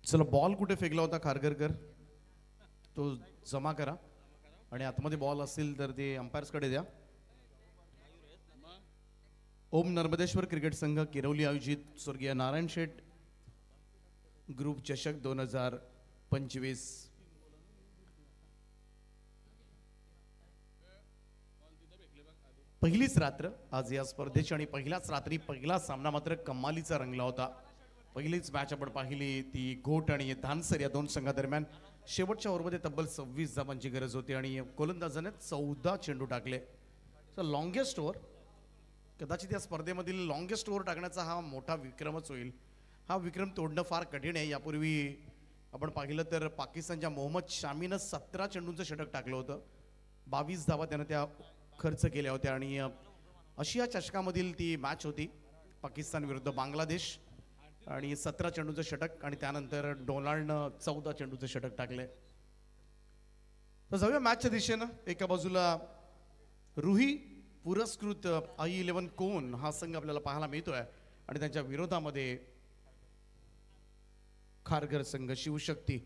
चला बॉल कुठे फेकला होता खारघरकर तो जमा करा आणि आतमध्ये बॉल असेल तर ते अंपायर्सकडे द्या. ओम नर्मदेश्वर क्रिकेट संघ किरवली आयोजित स्वर्गीय नारायण शेठ ग्रुप चषक 2025. पहिलीच रात्र आज या स्पर्धेची आणि पहिल्याच रात्री पहिला सामना मात्र कमालीचा रंगला होता. पहिलीच मॅच आपण पाहिली ती घोट आणि धानसर या दोन संघादरम्यान. शेवटच्या ओव्हरमध्ये तब्बल 26 धावांची गरज होती आणि गोलंदाजाने 14 चेंडू टाकले. लॉंगेस्ट ओव्हर, कदाचित या स्पर्धेमधील लॉंगेस्ट ओव्हर टाकण्याचा हा मोठा विक्रमच होईल. हा विक्रम तोडणं फार कठीण आहे. यापूर्वी आपण पाहिलं तर पाकिस्तानच्या मोहम्मद शामीनं 17 चेंडूंचं षटक टाकलं होतं. 22 धावा त्यानं त्या खर्च केल्या होत्या आणि आशिया चषकामधील ती मॅच होती पाकिस्तान विरुद्ध बांगलादेश आणि 17 चेंडूंचं षटक आणि त्यानंतर डोनाल्डनं 14 चेंडूचं षटक टाकले. तर जाऊया मॅचच्या दिशेनं. एका बाजूला रुही पुरस्कृत I11 कोन हा संघ आपल्याला पाहायला मिळतोय आणि त्यांच्या विरोधामध्ये खारघर संघ शिवशक्ती.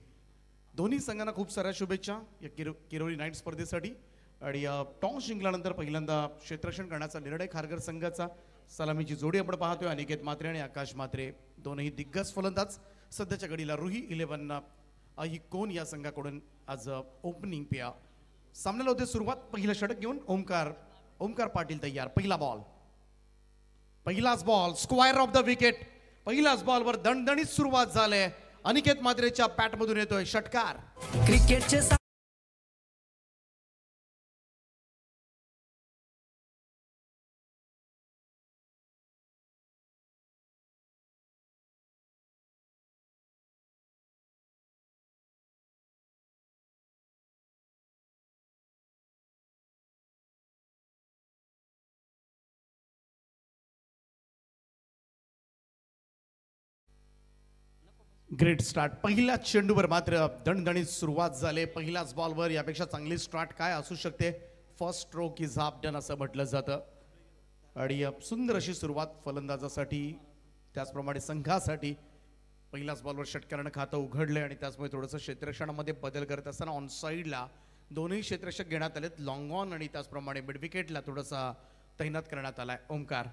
दोन्ही संघांना खूप साऱ्या शुभेच्छा या किरोली नाईट स्पर्धेसाठी. आणि टॉस जिंकल्यानंतर पहिल्यांदा क्षेत्ररक्षण करण्याचा निर्णय खारघर संघाचा. सलामीची जोडी आपण पाहतोय अनिकेत म्हात्रे आणि आकाश म्हात्रे, दोनही दिग्गज फलंदाज. सध्याच्या घडीला रुही 11 आई कोन या संघाकडून आज ओपनिंग पेया. सामन्याला होते सुरुवात. पहिलं षटक घेऊन ओमकार पाटील तयार. पहिला बॉल, पहिलाच ball square of the wicket. पहिल्याच बॉलवर दणदणीत सुरुवात झाली. अनिकेत म्हात्रेच्या पॅटमधून येतोय षटकार. क्रिकेटचे ग्रेट स्टार्ट. पहिल्याच चेंडूवर मात्र दणदणीत सुरुवात झाली. पहिल्याच बॉलवर यापेक्षा चांगली स्टार्ट काय असू शकते. First stroke is half done असं म्हटलं जातं आणि सुंदर अशी सुरुवात फलंदाजासाठी त्याचप्रमाणे संघासाठी. पहिल्याच बॉलवर षटकारानं खातं उघडलंय आणि त्याचमुळे थोडंसं क्षेत्ररक्षणामध्ये बदल करत असताना ऑन साईडला दोन्ही क्षेत्ररक्षक घेण्यात आलेत. लॉंग ऑन आणि त्याचप्रमाणे मिड विकेटला थोडासा तैनात करण्यात आलाय ओमकार.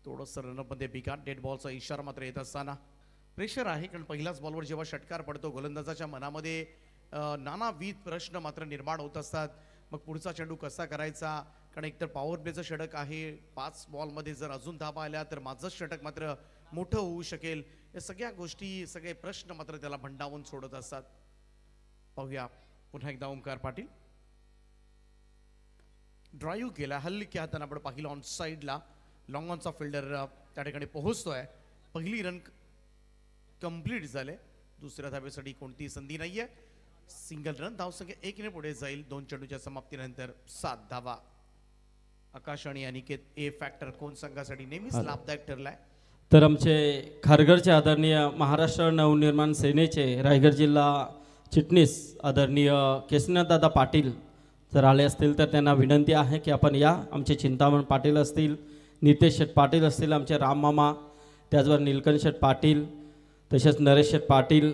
थोडंसं रनअपमध्ये बिघाड. डेड बॉलचा इशारा मात्र येत असताना प्रेशर आहे कारण पहिल्याच बॉलवर जेव्हा षटकार पडतो गोलंदाजाच्या मनामध्ये नानाविध प्रश्न मात्र निर्माण होत असतात. मग पुढचा चेंडू कसा करायचा, कारण एकतर पॉवर प्लेचं षटक आहे. 5 बॉलमध्ये जर अजून धावा आल्या तर माझंच षटक मात्र मोठं होऊ शकेल. या सगळ्या गोष्टी सगळे प्रश्न मात्र त्याला भंडावून सोडत असतात. पाहूया पुन्हा एकदा ओमकार पाटील. ड्राईव्ह केला हलक्या हाताने आपण पाहिलं ऑन साईडला. लॉंग ऑनचा फिल्डर त्या ठिकाणी पोहोचतोय. पहिली रन कंप्लीट झाले. दुसऱ्या धावेसाठी कोणतीही संधी नाहीये. Single run. धावसंख्या 1 ने पुढे जाईल. 2 चेंडूच्या समाप्तीनंतर 7 धावा. आकाश आणि अनिकेत ए फॅक्टर कोण संघासाठी नेहमीच लाभदायक ठरलाय. तर आमचे खारघरचे आदरणीय महाराष्ट्र नवनिर्माण सेनेचे रायगड जिल्हा चिटणीस आदरणीय केशवनाथ दादा पाटील जर आले असतील तर त्यांना विनंती आहे की आपण या. आमचे चिंतामण पाटील असतील, नितेश शेठ पाटील असतील, आमचे राम मामा, त्याचबरोबर नीलकंठ शेठ पाटील, तसेच नरेश शेठ पाटील,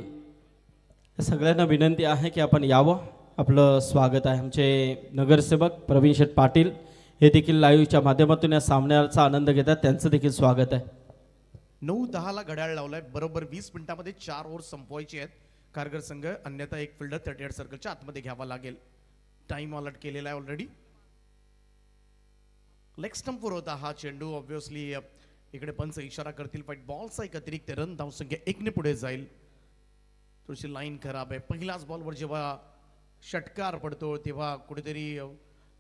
सगळ्यांना विनंती आहे की आपण यावं. आपलं स्वागत आहे. आमचे नगरसेवक प्रवीण शेठ पाटील हे देखील लाईव्हच्या माध्यमातून या सामन्याचा आनंद घेतात. त्यांचं देखील स्वागत आहे. 9:10 घड्याळ लावलाय. बरोबर 20 मिनिटांमध्ये 4 ओव्हर संपवायचे आहेत खारघर संघ. अन्यथा एक फिल्डर 38 सर्कलच्या आतमध्ये घ्यावा लागेल. टाइम अलर्ट केलेला आहे ऑलरेडी. लेग स्टंपवर होता हा चेंडू. ऑब्व्हियसली इकडे पंच इशारा करतील. पण बॉलचा एक अतिरिक्त रन. धावसंख्या 1 ने पुढे जाईल. थोडीशी लाईन खराब आहे. पहिल्याच बॉलवर जेव्हा षटकार पडतो तेव्हा कुठेतरी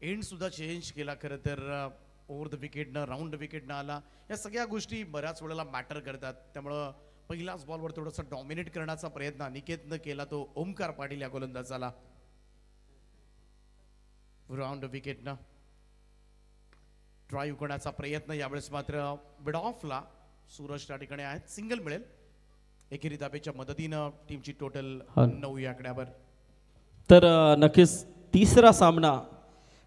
एंड सुद्धा चेंज केला. खरं तर ओव्हर द विकेटनं, राऊंड विकेटनं आला. या सगळ्या गोष्टी बऱ्याच वेळेला मॅटर करतात. त्यामुळं पहिल्याच बॉलवर थोडंसं डॉमिनेट करण्याचा प्रयत्न अनिकेतनं केला तो ओमकार पाटील या गोलंदाजाला. राऊंड विकेटनं ड्राईव्ह करण्याचा प्रयत्न. यावेळेस मात्र मिड ऑफला सूरज त्या ठिकाणी आहेत. सिंगल मिळेल. एकेरी धाब्याच्या मदतीनं टीमची टोटल 9 या आकड्यावर. तर नक्कीच तिसरा सामना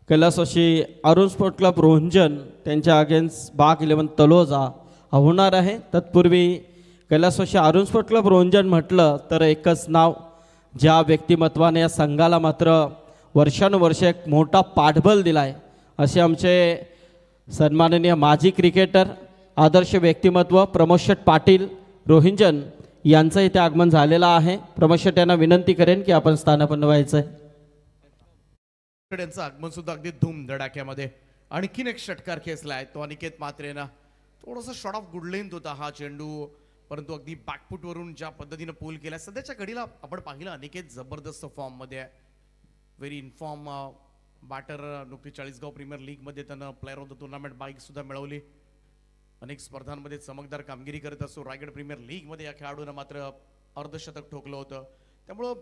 कैलासवासी अरुण स्पोर्ट क्लब रोंजन त्यांच्या अगेन्स्ट बाग 11 तलोजा हा होणार आहे. तत्पूर्वी कैलासवासी अरुण स्पोर्ट क्लब रोंजन म्हटलं तर एकच नाव, ज्या व्यक्तिमत्वाने या संघाला मात्र वर्षानुवर्ष एक मोठा पाठबळ दिलाय, असे आमचे सन्माननीय माजी क्रिकेटर आदर्श व्यक्तिमत्व प्रमोद शेठ पाटील रोहिंजन यांचं इथे आगमन झालेलं आहे. प्रमोद शेठ यांना विनंती करेन की आपण स्थानापन्न व्हायचं आहे. यांचं आगमन सुद्धा अगदी धूम धडाक्यामध्ये. आणखीन एक षटकार खेचलाय तो अनिकेत मात्रेनं. थोडासा शॉर्ट ऑफ गुडलेंथ होता हा चेंडू, परंतु अगदी बॅकफूट वरून ज्या पद्धतीनं पूल केला सध्याच्या घडीला आपण पाहिलं अनिकेत जबरदस्त फॉर्म मध्ये आहे. Very in form batter. नुकतीच चाळीसगाव प्रीमियर लीग मध्ये त्यानं player of the tournament bike सुद्धा मिळवली. अनेक स्पर्धांमध्ये चमकदार कामगिरी करत असतो. रायगड प्रीमियर लीग मध्ये या खेळाडूनं मात्र अर्धशतक ठोकलं होतं. त्यामुळं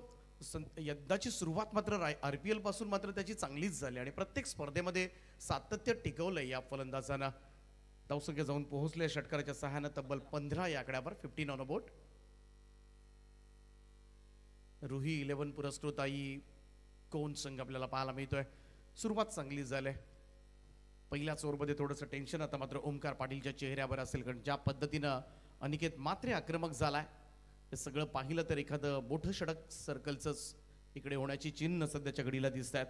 यंदाची सुरुवात मात्र RPL पासून मात्र त्याची चांगलीच झाली आणि प्रत्येक स्पर्धेमध्ये सातत्य टिकवलंय या फलंदाजानं. धावसंख्या जाऊन पोहोचले षटकाराच्या सहाय्यानं तब्बल 15 या आकड्यावर. 15 ऑन अ बोट. रुही 11 पुरस्कृत आई कोण संघ आपल्याला पाहायला मिळतोय. सुरुवात चांगली झाली. पहिल्याच ओव्हरमध्ये थोडंसं टेन्शन, आता मात्र ओमकार पाटीलच्या चेहऱ्यावर असेल, कारण ज्या पद्धतीनं अनिकेत मात्रे आक्रमक झालाय हे सगळं पाहिलं तर एखादं मोठं षटक सर्कलचंच इकडे होण्याची चिन्ह सध्याच्या घडीला दिसत आहेत.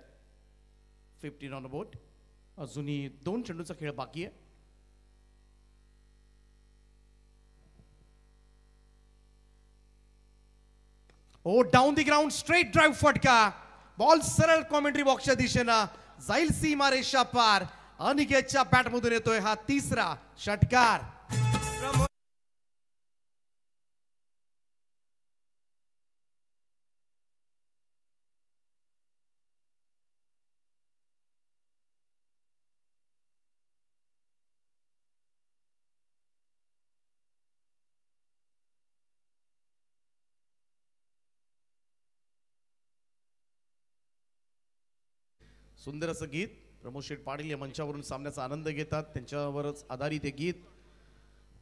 15 ऑन अ बोट. अजूनही 2 चेंडूचा खेळ बाकी आहे. Oh down the ground straight drive फटका. बॉल सरळ कॉमेंट्री बॉक्सच्या दिशेनं जाईल सीमारेषा पार. अनिकेतच्या बॅटमधून येतोय हा तिसरा षटकार. सुंदर असं गीत प्रमोद शेठ पाटील या मंचावरून सामन्याचा आनंद घेतात, त्यांच्यावरच आधारित हे गीत.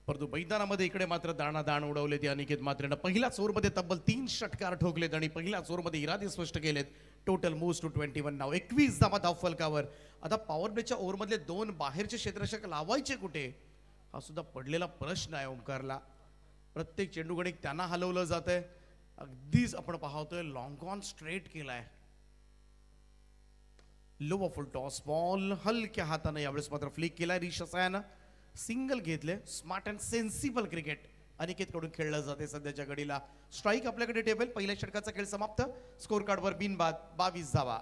परंतु मैदानामध्ये इकडे मात्र दाणादाण उडवले ते अनिकेत मात्रेनं. पहिल्याच ओव्हरमध्ये तब्बल 3 षटकार ठोकलेत आणि पहिल्याच ओव्हरमध्ये इरादे स्पष्ट केलेत. टोटल मूव्स टू 21 नाव. 21 धावा धावफलकावर. आता पॉवर प्लेच्या ओव्हरमधले 2 बाहेरचे क्षेत्ररक्षक लावायचे कुठे, हा सुद्धा पडलेला प्रश्न आहे ओमकारला. प्रत्येक चेंडू गणिक त्यांना हलवलं जात आहे. अगदीच आपण पाहतोय लॉंग ऑन स्ट्रेट केलाय. लो फुल टॉस बॉल हलक्या हाताने यावेळेस मात्र फ्लिक केलाय. रिशसायानं सिंगल घेतले. Smart and sensible cricket Aniket कडून खेळलं जाते सध्याच्या घडीला. स्ट्राईक आपल्याकडे टेबल. पहिल्या षटकाचा खेळ समाप्त. स्कोर कार्डवर बिनबाद 22 धावा.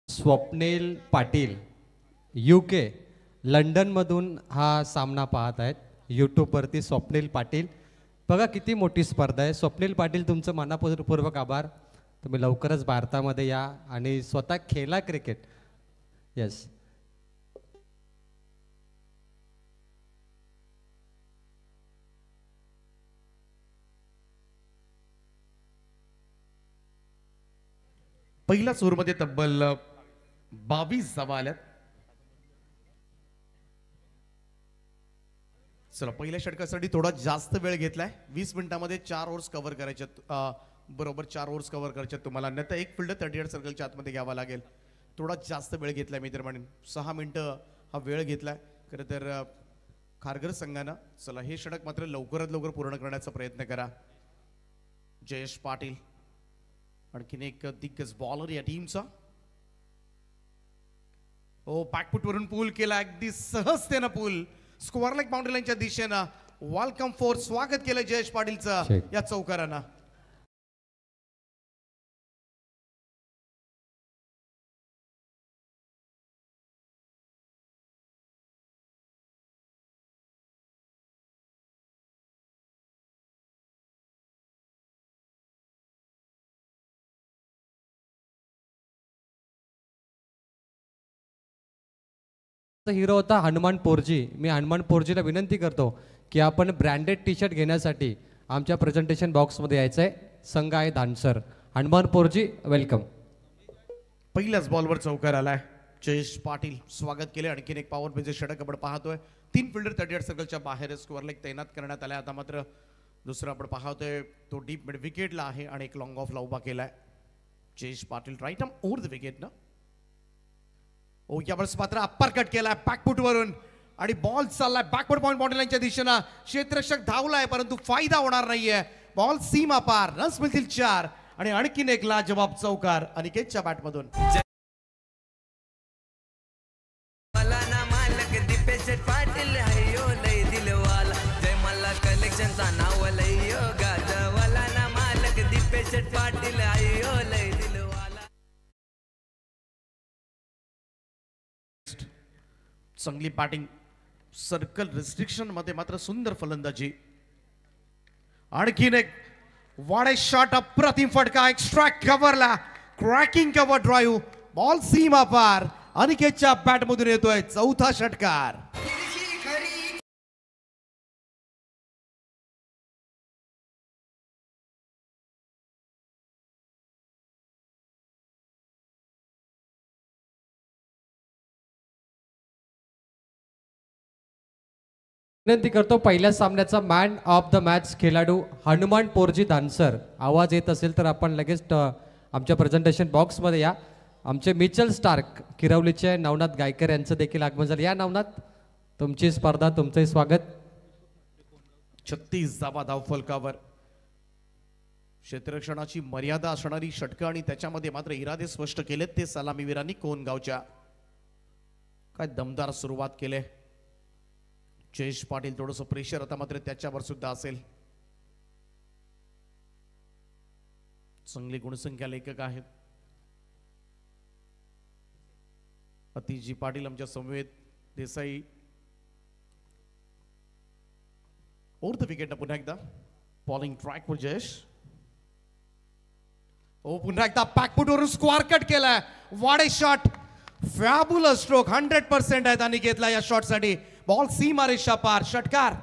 स्वप्नील पाटील UK लंडनमधून हा सामना पाहत आहेत यूट्यूबवरती. स्वप्नील पाटील, बघा किती मोठी स्पर्धा आहे. स्वप्नील पाटील, तुमचं मनापूर्वक आभार. तुम्ही लवकरच भारतामध्ये या आणि स्वतः खेळा क्रिकेट. येस. पहिल्याच ओव्हरमध्ये तब्बल 22 धावा आल्यात. चला पहिल्या षटकासाठी थोडा जास्त वेळ घेतलाय. 20 मिनिटांमध्ये 4 ओव्हर्स कव्हर करायचे. बरोबर 4 ओव्हर्स कव्हर करायचे तुम्हाला. नाही एक फिल्डर 38 सर्कलच्या आतमध्ये घ्यावा लागेल. थोडा जास्त वेळ घेतलाय मी तर म्हणेन. 6 मिनिटं हा वेळ घेतलाय खरं तर खारघर संघानं. चला हे षटक मात्र लवकरात लवकर पूर्ण करण्याचा प्रयत्न करा. जयेश पाटील आणखीन एक दिग्गज बॉलर या टीमचा. ओ बॅकफूट वरून पूल केला अगदी सहजतेनं पूल. स्क्वेअर लेग बाउंड्री लाईनच्या दिशेनं वेलकम फॉर स्वागत केलं जयेश पाटीलचं या चौकारानं. हिरो होता हनुमान पोरजी. मी हनुमान पोरजीला विनंती करतो की आपण ब्रँडेड टी शर्ट घेण्यासाठी आमच्या प्रेझेंटेशन बॉक्समध्ये यायचं आहे. संघ आहे धानसर. हनुमान पोरजी वेलकम. पहिल्याच बॉलवर चौकार आलाय. जयेश पाटील स्वागत केले. आणखीन एक पॉवर प्लेचे षटक आपण पाहतोय. 3 फिल्डर 38 सर्कलच्या बाहेर स्कोअर लेग तैनात करण्यात आलाय. आता मात्र दुसरा आपण पाहतोय तो डीप मिड विकेटला आहे आणि एक लॉंग ऑफला उभा केलाय. Jayesh Patil right arm over the wicket ना. ओ यावेळेस मात्र अप्पर कट केलाय बॅकफुट वरून आणि बॉल चाललाय बॅकवर्ड पॉइंट बाउंड्री लाईनच्या दिशेनं. क्षेत्ररक्षक धावलाय परंतु फायदा होणार नाहीये. बॉल सीमा पार. रन्स मिळतील 4 आणि आणखीन एक लाजवाब चौकार अनिकेतच्या बॅटमधून. पाटील हयो लय दिलवाला जय मला कलेक्शनचा नाव लय गाजवाला ना मालक दीपेश पाटील हयो लय दिलवाला. चांगली बॅटिंग सर्कल रिस्ट्रिक्शन मध्ये मात्र सुंदर फलंदाजी. आणखीन एक वाडे शॉट अप्रतिम फटका. एक्स्ट्रा कव्हरला क्रॅकिंग कव्हर ड्राईव्ह. बॉल सीमा पार. अनिकेतच्या बॅटमधून येतोय चौथा षटकार. विनंती करतो पहिल्या सामन्याचा मॅन ऑफ द मॅच खेळाडू हनुमान पोरजी धानसर. आवाज येत असेल तर आपण लगेच आमच्या प्रेझेंटेशन बॉक्समध्ये या. आमचे मिचल स्टार्क किरवलीचे नवनाथ गायकर यांचं देखील आगमन झालं. या नवनाथ, तुमची स्पर्धा, तुमचे स्वागत. 36 धावा धावफलकावर. क्षेत्ररक्षणाची मर्यादा असणारी षटकं आणि त्याच्यामध्ये मात्र इरादे स्पष्ट केलेत ते सलामीवीरांनी कोणगावच्या. काय दमदार सुरुवात केले. जयेश पाटील थोडंसं प्रेशर आता मात्र त्याच्यावर सुद्धा असेल. चांगली गुणसंख्या लेखक आहेत. अतिजी पाटील आमच्या समवेत. Desai over the wicket. पुन्हा एकदा बॉलिंग ट्रॅक वर जयेश. ओ पुन्हा एकदा बॅकफुट वरून स्क्वार कट केलाय. वाडे शॉट फॅब्युलस स्ट्रोक. 100% आहेत अनिकेतला या शॉट साठी. बॉल सीमा रेषा पार. षटकार.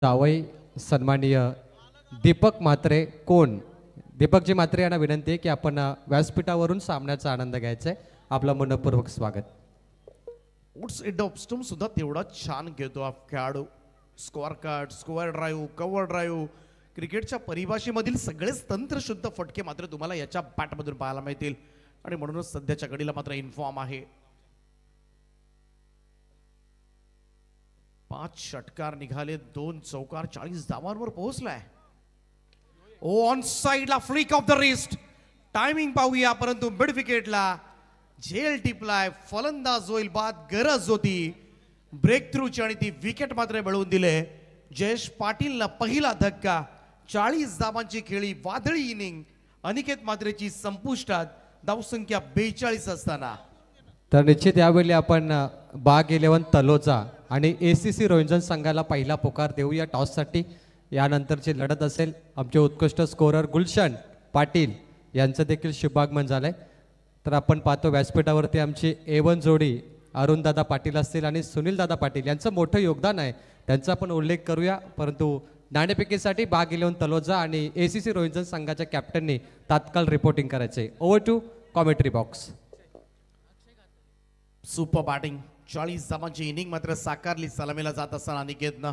जावई सन्माननीय दीपक म्हात्रे कोण. दीपकजी म्हात्रे यांना विनंती आहे की आपण व्यासपीठावरून सामन्याचा आनंद घ्यायचा आहे. आपलं मनपूर्वक स्वागत. वुड्स एडॉप्स्टम सुद्धा तेवढा छान घेतो हा खेळाडू. Score cut, score drive, cover drive, क्रिकेटच्या परिभाषेमधील सगळेच तंत्रशुद्ध फटके मात्र तुम्हाला याच्या बॅटमधून पाहायला मिळतील आणि म्हणूनच सध्याच्या घडीला मात्र इन्फॉर्म आहे. 5 षटकार निघाले, 2 चौकार, 40 धावांवर पोहोचलाय. ओ ऑन साइडला flick of the wrist. Timing पाहूया परंतु मिड विकेटला झेल टिपलाय. फलंदाज होईल बाद गरज होती ब्रेक थ्रूची आणि ती विकेट मात्र मिळवून दिले. जयेश पाटीलला पहिला धक्का. 40 धावांची खेळी वादळी इनिंग. अनिकेत मात्रेची संपुष्टात. धावसंख्या 42 असताना. तर निश्चित यावेळी आपण बाग 11 तलोजा आणि ACC रोहिंजन संघाला पहिला पुकार देऊया टॉससाठी. यानंतरची लढत असेल. आमचे उत्कृष्ट स्कोरर गुलशन पाटील यांचं देखील शुभागमन झालंय. तर आपण पाहतो व्यासपीठावरती आमची A1 जोडी अरुणदादा पाटील असतील आणि सुनीलदादा पाटील यांचं मोठं योगदान आहे. त्यांचा आपण उल्लेख करूया. परंतु नाणेफेकीसाठी बाग 11 तलोजा आणि ACC रोहिंजन संघाच्या कॅप्टननी तात्काळ रिपोर्टिंग करायचे. Over to commentary box. Super batting. 40 धावांची इनिंग मात्र साकारली सलामीला जात असताना अनिकेतनं.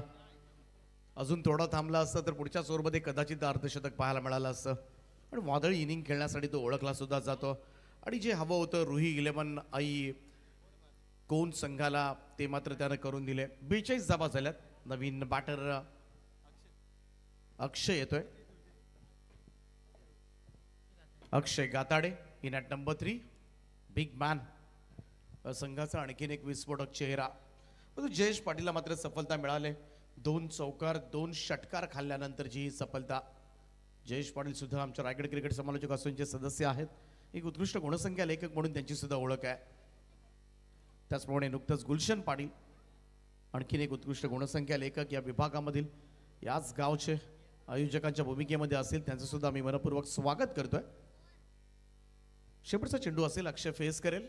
अजून थोडं थांबला असतं तर पुढच्या ओव्हरमध्ये कदाचित अर्धशतक पाहायला मिळालं असतं. आणि वादळी इनिंग खेळण्यासाठी तो ओळखला सुद्धा जातो. आणि जे हवं होतं रुही 11 आई कोण संघाला ते मात्र त्यानं करून दिले. 42 धावा झाल्यात. नवीन बॅटर अक्षय येतोय. Akshay Gatade in at number 3. Big man. संघाचा आणखीन एक विस्फोटक चेहरा. परंतु जयेश पाटीलला मात्र सफलता मिळाले. 2 चौकार, 2 षटकार खाल्ल्यानंतरची ही सफलता. जयेश पाटील सुद्धा आमच्या रायगड क्रिकेट समालोचक असोसिएशनचे सदस्य आहेत. एक उत्कृष्ट गुणसंख्या लेखक म्हणून त्यांची सुद्धा ओळख आहे. त्याचप्रमाणे नुकतंच गुलशन पाटील आणखीन एक उत्कृष्ट गुणसंख्या लेखक या विभागामधील याच गावचे आयोजकांच्या भूमिकेमध्ये असेल त्यांचं सुद्धा मी मनपूर्वक स्वागत करतोय. शेवटचा चेंडू असेल, अक्षय फेस करेल.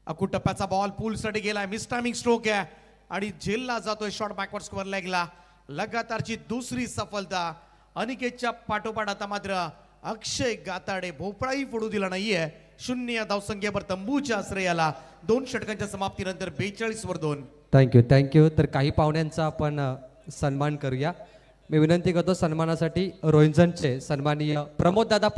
अकूट टप्प्याचा बॉल पूलसाठी गेलाय, मिस टायमिंग स्ट्रोक आहे आणि झेलला जातोय शॉट बॅकवर्ड स्क्वेअर लेगला. लगातारची दुसरी सफलता. अनिकेतच्या पाठोपाठ आता मात्र अक्षय गाताडे भोपळाही फोडू दिला नाहीये. 0 धावसंख्येवर तंबूच्या आश्रयाला 2 षटकांच्या समाप्तीनंतर 42-2. थँक्यू. तर काही पाहुण्यांचा आपण सन्मान करूया. मी विनंती करतो सन्मानासाठी रोहिंजनचे सन्माननीय प्रमोददादा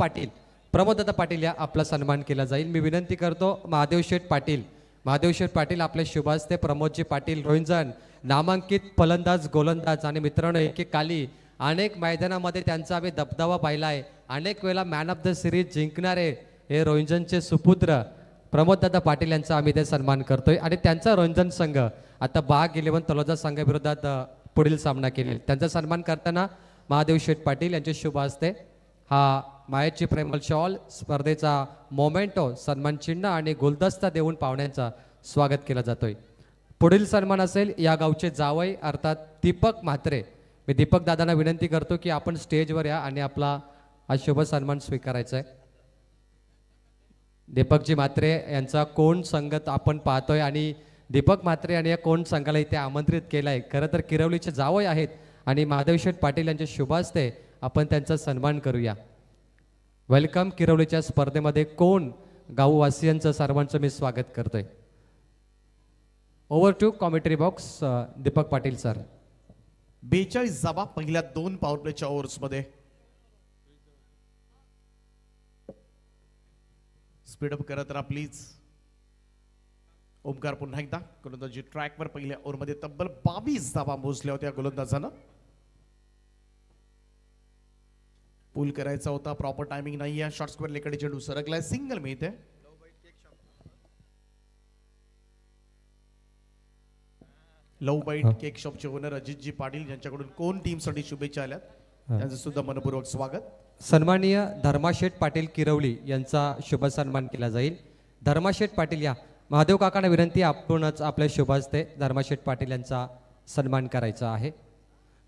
पाटील या आपला सन्मान केला जाईल. मी विनंती करतो महादेव शेठ पाटील आपले शुभ हस्ते. प्रमोदजी पाटील रोहिंजन नामांकित फलंदाज गोलंदाज आणि मित्रांनो एकेकाली अनेक मैदानामध्ये त्यांचा आम्ही दबदबा पाहिला आहे. अनेक वेळेला मॅन ऑफ द सिरीज जिंकणारे हे रोहिंजनचे सुपुत्र प्रमोददादा पाटील यांचा आम्ही ते सन्मान करतोय आणि त्यांचा रोहिंजन संघ आता बाग 11 तलोजा संघाविरोधात पुढील सामना केलेला. त्यांचा सन्मान करताना महादेव शेठ पाटील यांचे शुभ हस्ते हा मायाची प्रेमल शॉल, स्पर्धेचा मोमेंटो, सन्मान चिन्ह आणि गुलदस्ता देऊन पाहुण्यांचा स्वागत केला जातोय. पुढील सन्मान असेल या गावचे जावई अर्थात दीपक म्हात्रे. मी दीपक दादांना विनंती करतो की आपण स्टेजवर या आणि आपला हा शुभ सन्मान स्वीकारायचा आहे. दीपकजी म्हात्रे यांचा कोण संगत आपण पाहतोय आणि दीपक म्हात्रे यांनी या कोण संघाला इथे आमंत्रित केलाय. खरं तर किरवलीचे जावई आहेत आणि महादेव शेठ पाटील यांच्या शुभ हस्ते आपण त्यांचा सन्मान करूया. वेलकम. किरवलीच्या स्पर्धेमध्ये कोण गाववासियांचं सर्वांचं मी स्वागत करतोय. Over to commentary box Deepak Patil sir. 42 धावा पहिल्या 2 पॉवर प्लेच्या ओव्हर्समध्ये. स्पीडअप करत राहा प्लीज. ओमकार पुन्हा एकदा गोलंदाजी ट्रॅकवर पहिल्या ओव्हरमध्ये तब्बल 22 धावा मोजल्या होत्या गोलंदाजानं. पूल करायचा होता, प्रॉपर टायमिंग नाही आहे. शॉर्ट स्क्वेअर लेकडे चेंडू सरकलाय, सिंगल मिळते. लव बाईट केक शॉपचे ओनर अजितजी पाटील यांच्याकडून कोण टीमसाठी शुभेच्छा आल्यात त्यांचं सुद्धा मनपूर्वक स्वागत. सन्माननीय धर्माशेठ पाटील किरवली यांचा शुभ सन्मान केला जाईल. धर्माशेठ पाटील या महादेव काकांना विनंती आपणच आपल्या शुभ हस्ते धर्माशेठ पाटील यांचा सन्मान करायचा आहे.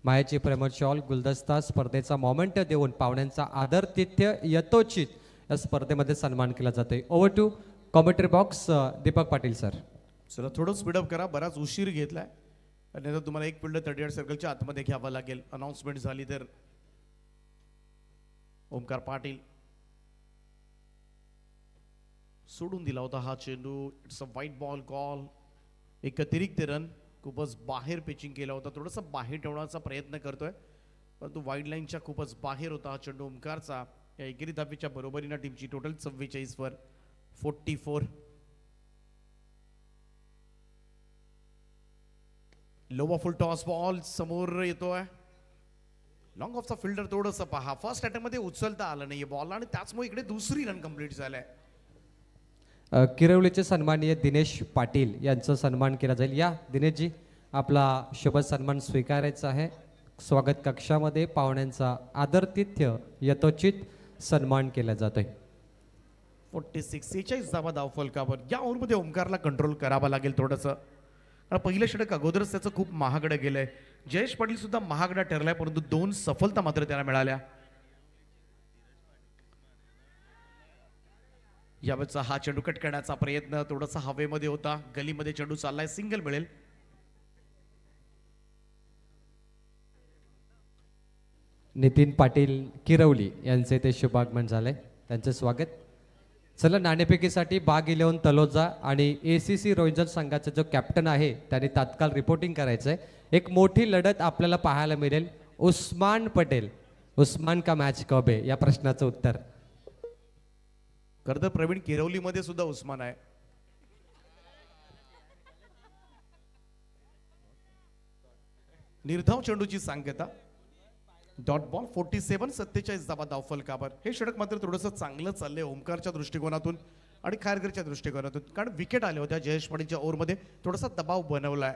मायाची प्रेमळ शॉल, गुलदस्ता, स्पर्धेचा मोमेंट देऊन पाहुण्यांचा आदरातिथ्य यथोचित या स्पर्धेमध्ये सन्मान केला जातोय. Over to commentary box Deepak Patil sir. चला थोडं स्पीडअप करा, बराच उशीर घेतलाय आणि आता तुम्हाला एक फिल्ड 38 सर्कलच्या आतमध्ये घ्यावं लागेल. अनाउन्समेंट झाली तर. ओमकार पाटील सोडून दिला होता हा चेंडू. It's a white ball call. एक अतिरिक्त रन. खूपच बाहेर पिचिंग केला होता, थोडंसं बाहेर ठेवण्याचा प्रयत्न करतोय परंतु वाईड लाईनच्या खूपच बाहेर होता हा चेंडू ओमकारचा. या एकेरी धावेच्या बरोबरीनं टीमची टोटल 44 वर 44. लोवा फुल टॉस बॉल समोर येतोय. लॉंग ऑफचा फिल्डर थोडंसं पहा. फर्स्ट अटॅक मध्ये उचलता आलं नाहीये बॉल आणि त्याचमुळे इकडे दुसरी रन कंप्लीट झालाय. किरवलीचे सन्माननीय दिनेश पाटील यांचा सन्मान केला जाईल. या दिनेशजी आपला शुभ सन्मान स्वीकारायचा आहे. स्वागत कक्षामध्ये पाहुण्यांचा आदरातिथ्य यथोचित सन्मान केला जातोय. 46 धावा धावफलकावर. या ओव्हरमध्ये ओमकारला कंट्रोल करावा लागेल थोडंसं. पहिलं षटक अगोदरच त्याचं खूप महागडं गेलंय. जयेश पाटील सुद्धा महागडा ठरलाय परंतु 2 सफलता मात्र त्याला मिळाल्या. यावेळेचा हा चेंडू कट करण्याचा प्रयत्न थोडासा हवेमध्ये होता. गलीमध्ये चेंडू चाललाय, सिंगल मिळेल. नितीन पाटील किरवली यांचे ते शुभागमन झाले, त्यांचे स्वागत. चला नाणेफेकीसाठी बाग 11 तलोजा आणि ACC रोहिंजन संघाचा जो कॅप्टन आहे त्याने तात्काळ रिपोर्टिंग करायचं आहे. एक मोठी लढत आपल्याला पाहायला मिळेल. उस्मान पटेल, उस्मान का मॅच कब है या प्रश्नाचं उत्तर. खरं तर प्रवीण किरवलीमध्ये सुद्धा उस्मान आहे. निर्धाव चेंडूची सांगता. डॉट बॉल 47 धावा धावफलकावर. हे षटक मात्र थोडंसं चांगलं चाललंय ओमकारच्या दृष्टिकोनातून आणि खारघरच्या दृष्टिकोनातून, कारण विकेट आल्या होत्या. जयेश पाटीलच्या ओव्हरमध्ये थोडासा दबाव बनवलाय.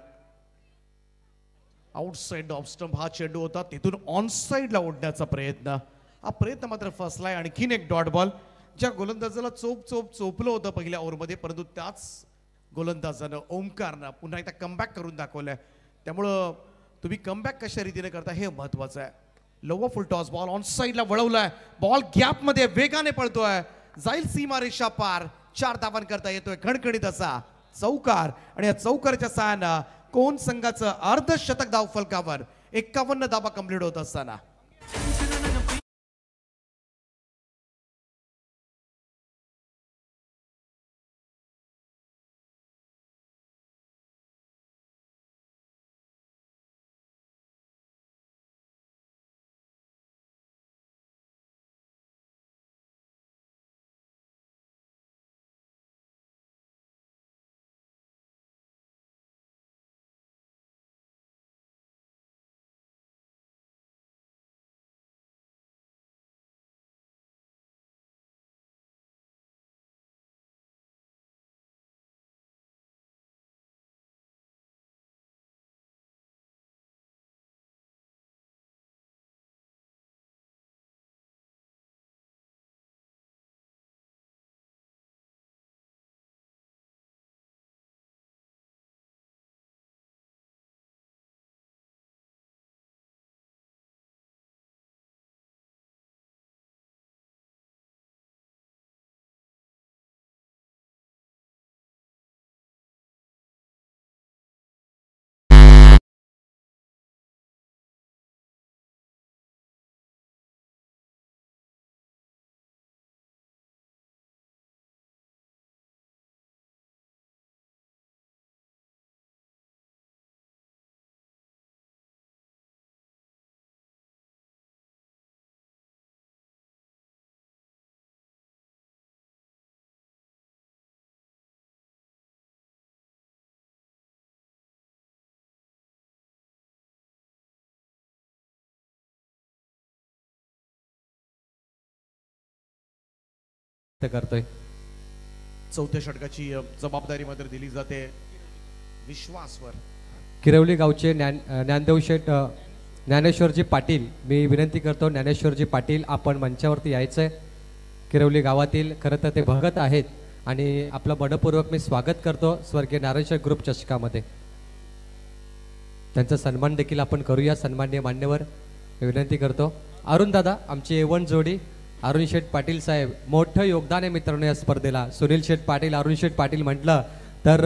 आउटसाइड ऑफ स्टंप हा चेंडू होता, तिथून ऑन साइडला ओढण्याचा प्रयत्न. हा प्रयत्न मात्र फसलाय. आणखीन एक डॉट बॉल ज्या गोलंदाजाला चोपलं होतं पहिल्या ओव्हरमध्ये परंतु त्याच गोलंदाजानं ओमकारनं पुन्हा एकदा कमबॅक करून दाखवलंय. त्यामुळं तुम्ही कमबॅक कशा रीतीने करता हे महत्वाचं आहे. Lower full toss ball on साईडला वळवलाय. बॉल गॅपमध्ये वेगाने पळतोय. जाईल सीमारेषा पार. 4 धावां करता येतोय खणखणीत असा चौकार आणि या चौकाराच्या सहाय्यानं कोण संघाचं अर्धशतक धाव फलकावर 51 धावा कंप्लीट होत असताना करतोय. चौथ्या षटकाची जबाबदारी मात्र दिली जाते विश्वासवर. किरवली गावचे ज्ञानदेव शेठ ज्ञानेश्वरजी पाटील, मी विनंती करतो ज्ञानेश्वरजी पाटील आपण मंचावरती यायचंय. किरवली गावातील खरं तर ते भगत आहेत आणि आपलं मनपूर्वक मी स्वागत करतो स्वर्गीय नारायण ग्रुप चषकामध्ये. त्यांचा सन्मान देखील आपण करूया. सन्माननीय मान्यवर विनंती करतो. अरुण दादा आमची A1 जोडी अरुण शेठ पाटील साहेब, मोठं योगदान आहे मित्रांनो या स्पर्धेला. सुनील शेठ पाटील, अरुण शेठ पाटील म्हटलं तर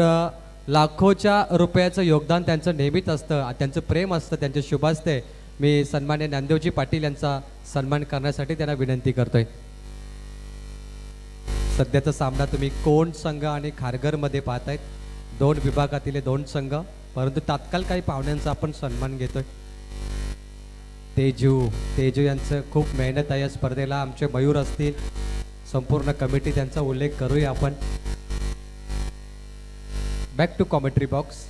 लाखोच्या रुपयाचं योगदान त्यांचं नेहमीच असतं. त्यांचं प्रेम असतं, त्यांचे शुभ असते. मी सन्मान्य ज्ञानदेवजी पाटील यांचा सन्मान करण्यासाठी त्यांना विनंती करतोय. सध्याचा सामना तुम्ही कोण संघ आणि खारघरमध्ये पाहतायत. 2 विभागातील 2 संघ, परंतु तात्काळ काही पाहुण्यांचा आपण सन्मान घेतोय. तेजू यांचं खूप मेहनत आहे या स्पर्धेला. आमचे मयूर असतील, संपूर्ण कमिटी त्यांचा उल्लेख करूया आपण. Back to commentary box.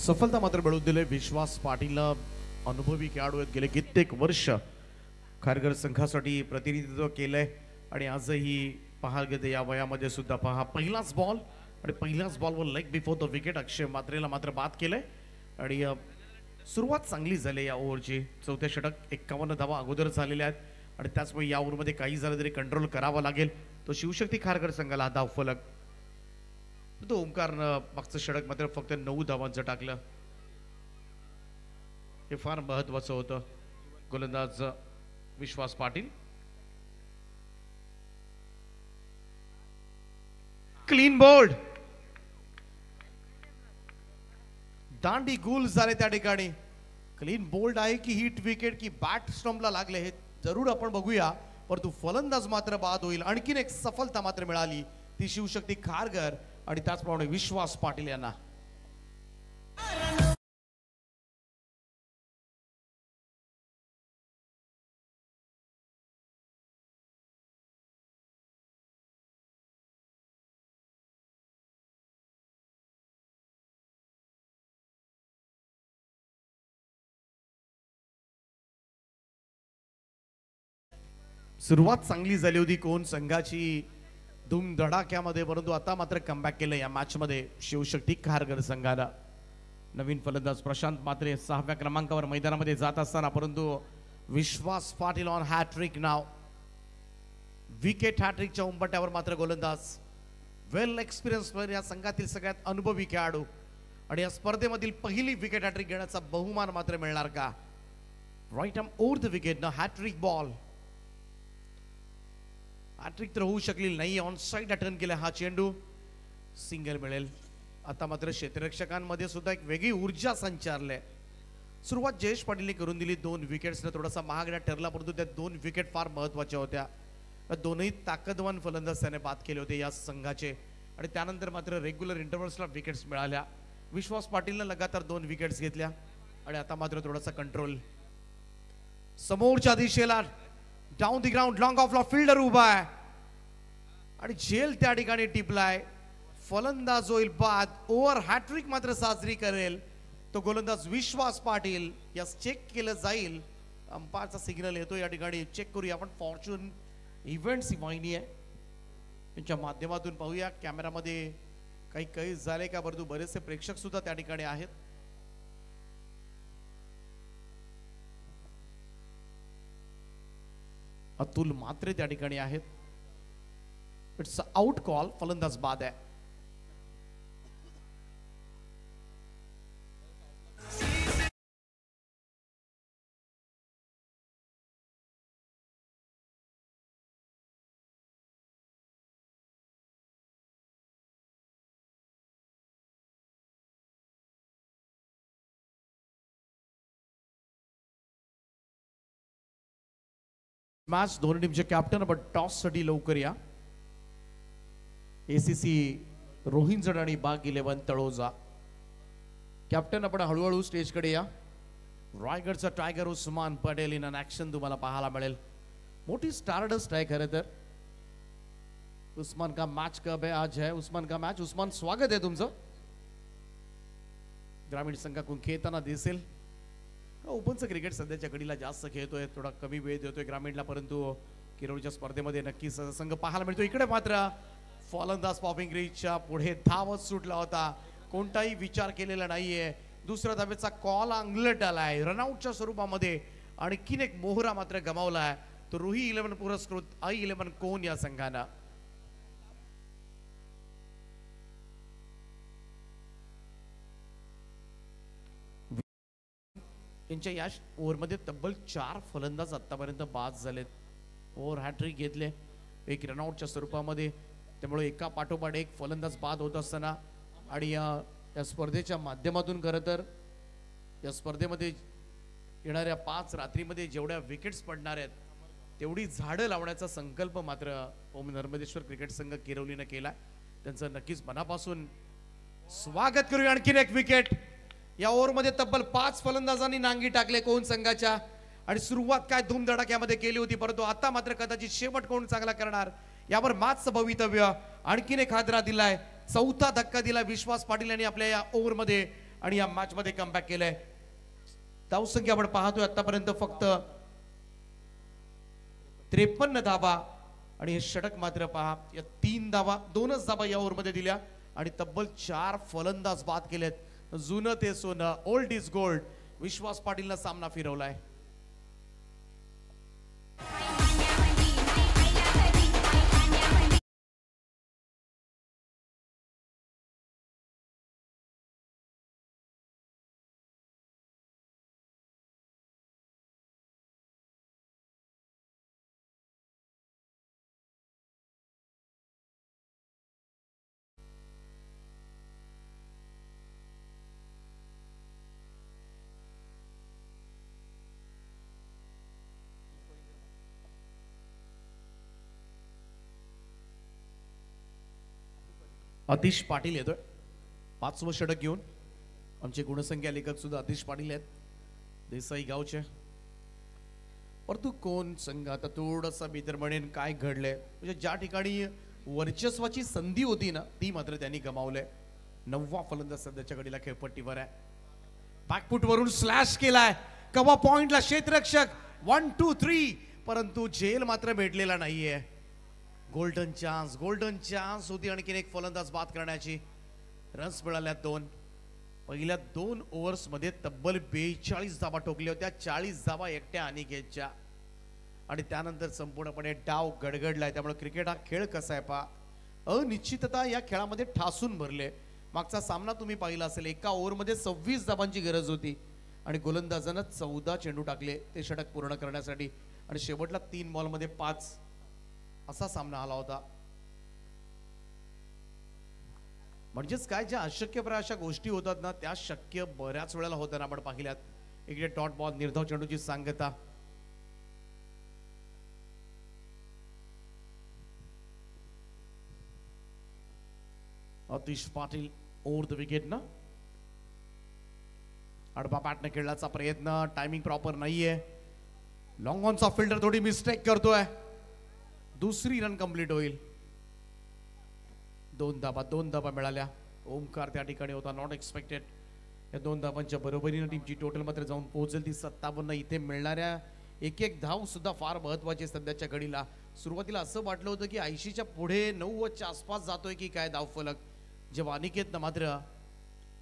सफलता मात्र मिळवून दिले विश्वास पाटीलला. अनुभवी खेळाडू आहेत, गेले कित्येक वर्ष खारघर संघासाठी प्रतिनिधित्व केलंय आणि आजही पहा गेले या वयामध्ये सुद्धा पहा पहिलाच बॉल आणि पहिल्याच बॉलवर लेग बिफोर द विकेट अक्षय मात्रेला मात्र बाद केलंय आणि सुरुवात चांगली झाली या ओव्हरची. चौथ्या षटक 51 धावा अगोदर झालेल्या आहेत आणि त्याचमुळे या ओव्हरमध्ये काही झालं तरी कंट्रोल करावा लागेल. तो शिवशक्ती खारघर संघाला हा धाव फलक. तो ओमकारनं मागचं षटक मात्र फक्त 9 धावांचं टाकलं. हे फार महत्वाचं होतं. गोलंदाज विश्वास पाटील. Clean bowled. दांडी गुल झाले त्या ठिकाणी. क्लीन बोल्ड आहे की हिट विकेट की बॅट स्टंपला लागले हे जरूर आपण बघूया, परंतु फलंदाज मात्र बाद होईल. आणखीन एक सफलता मात्र मिळाली ती शिवशक्ती खारघर आणि त्याचप्रमाणे विश्वास पाटील यांना. सुरुवात चांगली झाली होती कोण संघाची धूमधडाक्यामध्ये, परंतु आता मात्र कमबॅक केलं या मॅच मध्ये शिवशक्ती खारघर संघाला. नवीन फलंदाज प्रशांत मात्रे 6व्या क्रमांकावर मैदानामध्ये जात असताना, परंतु विश्वास पाटील ऑन हॅट्रिक नाव. विकेट हॅट्रिकच्या उंबरठ्यावर मात्र गोलंदाज वेल एक्सपिरियन्स प्लेअर, या संघातील सगळ्यात अनुभवी खेळाडू आणि या स्पर्धेमधील पहिली विकेट हॅट्रिक घेण्याचा बहुमान मात्र मिळणार का? Right arm over the wicket ना हॅट्रिक बॉल. हॅट्रिक तर होऊ शकली नाही, ऑन साइड अटर्न केला हा चेंडू, सिंगल मिळेल. आता मात्र क्षेत्ररक्षकांमध्ये सुद्धा एक वेगळी ऊर्जा संचारले. सुरुवात जयेश पाटीलने करून दिली 2 विकेट्सने, थोडासा महागडा ठरला परंतु त्या 2 विकेट फार महत्वाच्या होत्या. दोनही ताकदवान फलंदाज त्याने बाद केले होते या संघाचे आणि त्यानंतर मात्र रेग्युलर इंटरव्हल्सला विकेट्स मिळाल्या. विश्वास पाटीलने लगातार 2 विकेट्स घेतल्या आणि आता मात्र थोडासा कंट्रोल. समोरच्या दिशेला डाऊन द ग्राउंड लॉंग ऑफला फिल्डर उभा आहे आणि झेल त्या ठिकाणी टिपलाय. फलंदाज होईल बाद, ओव्हर हॅट्रिक मात्र साजरी करेल तो गोलंदाज विश्वास पाटील. यास चेक केलं जाईल, अंपायरचा सिग्नल येतो या ठिकाणी. चेक करूया आपण, फॉर्च्यून इव्हेंट्स ही वाहिनी आहे यांच्या माध्यमातून पाहूया कॅमेरामध्ये काही काही झाले का. परंतु बरेचसे प्रेक्षक सुद्धा त्या ठिकाणी आहेत. अतुल मात्रे त्या ठिकाणी आहेत. इट्स आउट कॉल, फलंदाज बाद आहे. मॅच दोन्ही टीमचे कॅप्टन आपण टॉस साठी लवकर या. एसीसी रोहिंजड आणि बाग 11 तळोजा. कॅप्टन आपण हळूहळू स्टेजकडे या. रायगडचा tiger Usman Patel in action तुम्हाला पाहायला मिळेल. मोठी स्टारडस्ट आहे खरं तर. उस्मान का मैच कब है? आज है उस्मान का मैच. उस्मान स्वागत आहे तुमचं. ग्रामीण संघाकडून खेळताना दिसेल. ओपनचं क्रिकेट सध्याच्या घडीला जास्त खेळतोय, थोडा कमी वेळ देतोय ग्रामीणला, परंतु किरोळच्या स्पर्धेमध्ये नक्कीच संघ पाहायला मिळतो. इकडे मात्र फलंदाज पॉपिंग ग्रीजच्या पुढे धावत सुटला होता, कोणताही विचार केलेला नाहीये. दुसऱ्या धावेचा कॉल अंगलट आलाय रनआउटच्या स्वरूपामध्ये. आणखीन एक मोहरा मात्र गमावलाय तो रुही 11 पुरस्कृत I11 कोण या संघानं. त्यांच्या या ओव्हरमध्ये तब्बल 4 फलंदाज आतापर्यंत बाद झालेत. ओव्हर हॅट्रिक घेतले, एक रनआउटच्या स्वरूपामध्ये. त्यामुळे एका पाठोपाठ एक फलंदाज बाद होत असताना आणि या स्पर्धेच्या माध्यमातून खरं तर या स्पर्धेमध्ये येणाऱ्या 5 रात्रीमध्ये जेवढ्या विकेट्स पडणार आहेत तेवढी झाडं लावण्याचा संकल्प मात्र ओम नर्मदेश्वर क्रिकेट संघ किरवलीनं केला. त्यांचं नक्कीच मनापासून स्वागत करूया. आणखीन एक विकेट या ओव्हरमध्ये तब्बल 5 फलंदाजांनी नांगी टाकले कोण संघाच्या आणि सुरुवात काय धूमधडाक्यामध्ये केली होती, परंतु आता मात्र कदाचित शेवट कोण चांगला करणार यावर मॅचचं भवितव्य. आणखीन एक हादरा दिलाय, 4था धक्का दिला विश्वास पाटील यांनी आपल्या या ओव्हरमध्ये आणि या मॅच मध्ये कमबॅक केलंय. धावसंख्या आपण पाहतोय आतापर्यंत फक्त 53 धावा आणि हे षटक मात्र पहा, या 3 धावा 2च धावा या ओव्हरमध्ये दिल्या आणि तब्बल 4 फलंदाज बाद केलेत. जुनं ते सोनं, ओल्ड इज गोल्ड. विश्वास पाटीलला सामना फिरवलाय. अतिश पाटील येतोय 5वं षटक घेऊन. आमचे गुणसंख्या लेखक सुद्धा अतिश पाटील आहेत, देसाई गावचे. परंतु कोण संघ आता थोडंसं मी तर म्हणेन काय घडलंय, म्हणजे ज्या ठिकाणी वर्चस्वाची संधी होती ना ती मात्र त्यांनी गमावलंय. 9वा फलंदाज सध्याच्या घडीला खेळपट्टीवर आहे. बॅकफूट वरून स्लॅश केलाय, कवा पॉइंटला क्षेत्ररक्षक 1 2 3, परंतु झेल मात्र भेटलेला नाहीये. गोल्डन चान्स होती आणखीन एक फलंदाज बाद करण्याची. रन्स मिळाल्या 2. पहिल्या 2 ओव्हर्स मध्ये तब्बल 42 धावा ठोकल्या होत्या, 40 धावा एकट्या अनिकेतच्या. आणि त्यानंतर संपूर्णपणे डाव गडगडलाय. त्यामुळे क्रिकेट हा खेळ कसा आहे पहा, अनिश्चितता या खेळामध्ये ठासून भरले. मागचा सामना तुम्ही पाहिला असेल, एका ओव्हरमध्ये 26 धावांची गरज होती आणि गोलंदाजानं 14 चेंडू टाकले ते षटक पूर्ण करण्यासाठी आणि शेवटला 3 बॉलमध्ये 5 असा सामना आला होता. म्हणजेच काय, ज्या अशक्यप्राय अशा गोष्टी होतात ना त्या शक्य बऱ्याच वेळेला होत्या. आपण पाहिल्यात, इकडे डॉट बॉल, निर्धाव चेंडूची सांगता. अतिश पाटील ओव्हर द विकेट ना, आडबा बॅटने खेळण्याचा प्रयत्न, टायमिंग प्रॉपर नाहीये. लॉंग ऑनचा फिल्डर थोडी मिस्टेक करतोय, दुसरी रन कंप्लीट होईल. 2 धाबा मिळाल्या. ओमकार त्या ठिकाणी होता, नॉट एक्सपेक्टेड. या 2 धाबांच्या बरोबरीने टीमची टोटल मात्र जाऊन पोहोचेल ती 57. इथे मिळणाऱ्या एक धाव सुद्धा फार महत्वाची सध्याच्या घडीला. सुरुवातीला असं वाटलं होतं की 80च्या पुढे 90च्या आसपास जातोय की काय धावफलक, जेव्हा अनिकेतनं मात्र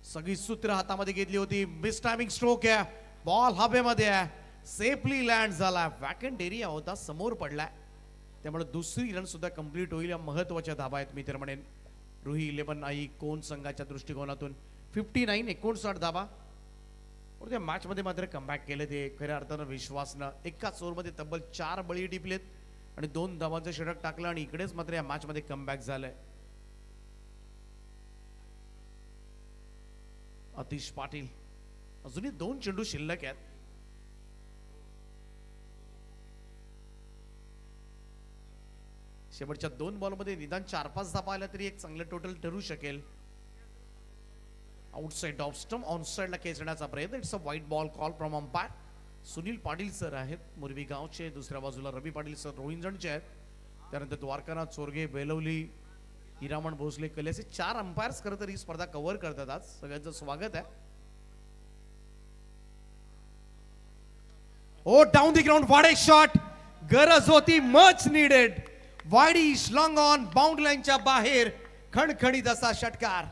सगळी सूत्र हातामध्ये घेतली होती. मिस टायमिंग स्ट्रोक आहे, बॉल हवेमध्ये आहे, सेफली लँड झाला. वॅकंट एरिया होता, समोर पडलाय, त्यामुळे दुसरी रन सुद्धा कंप्लीट होईल. या महत्वाच्या धाबा आहेत मी तर म्हणेन. रुही 11 आई कोण संघाच्या दृष्टिकोनातून 59 59 धाबा. त्या मॅच मध्ये मात्र कमबॅक केले ते खऱ्या अर्थानं विश्वासनं. एकाच ओव्हरमध्ये तब्बल 4 बळी टिपलेत आणि 2 धावांचं षटक टाकलं आणि इकडेच मात्र या मॅच मध्ये कमबॅक झालंय. अतिश पाटील, अजूनही 2 चेंडू शिल्लक आहेत. शेवटच्या 2 बॉलमध्ये निदान 4-5 धाबा आल्या तरी एक चांगलं टोटल ठरू शकेल. आउटसाइड ऑफ स्टंप, ऑन साइडला खेचण्याचा प्रयत्न. It's a white ball call from umpire. Sunil Patil sir आहेत मुरबी गावचे, दुसऱ्या बाजूला रवी पाटील सर रोहिंजणचे आहेत. त्यानंतर द्वारकानाथ चोरगे, बेलवली, हिरामण भोसले, कल्याचे 4 अंपायर्स खरं तर ही स्पर्धा कव्हर करतात. आज सगळ्यांचं स्वागत आहे. Oh down the ground, what a shot, गरज होती, much needed. Wideish long on, boundary लाईनच्या बाहेर खणखणीत असा षटकार.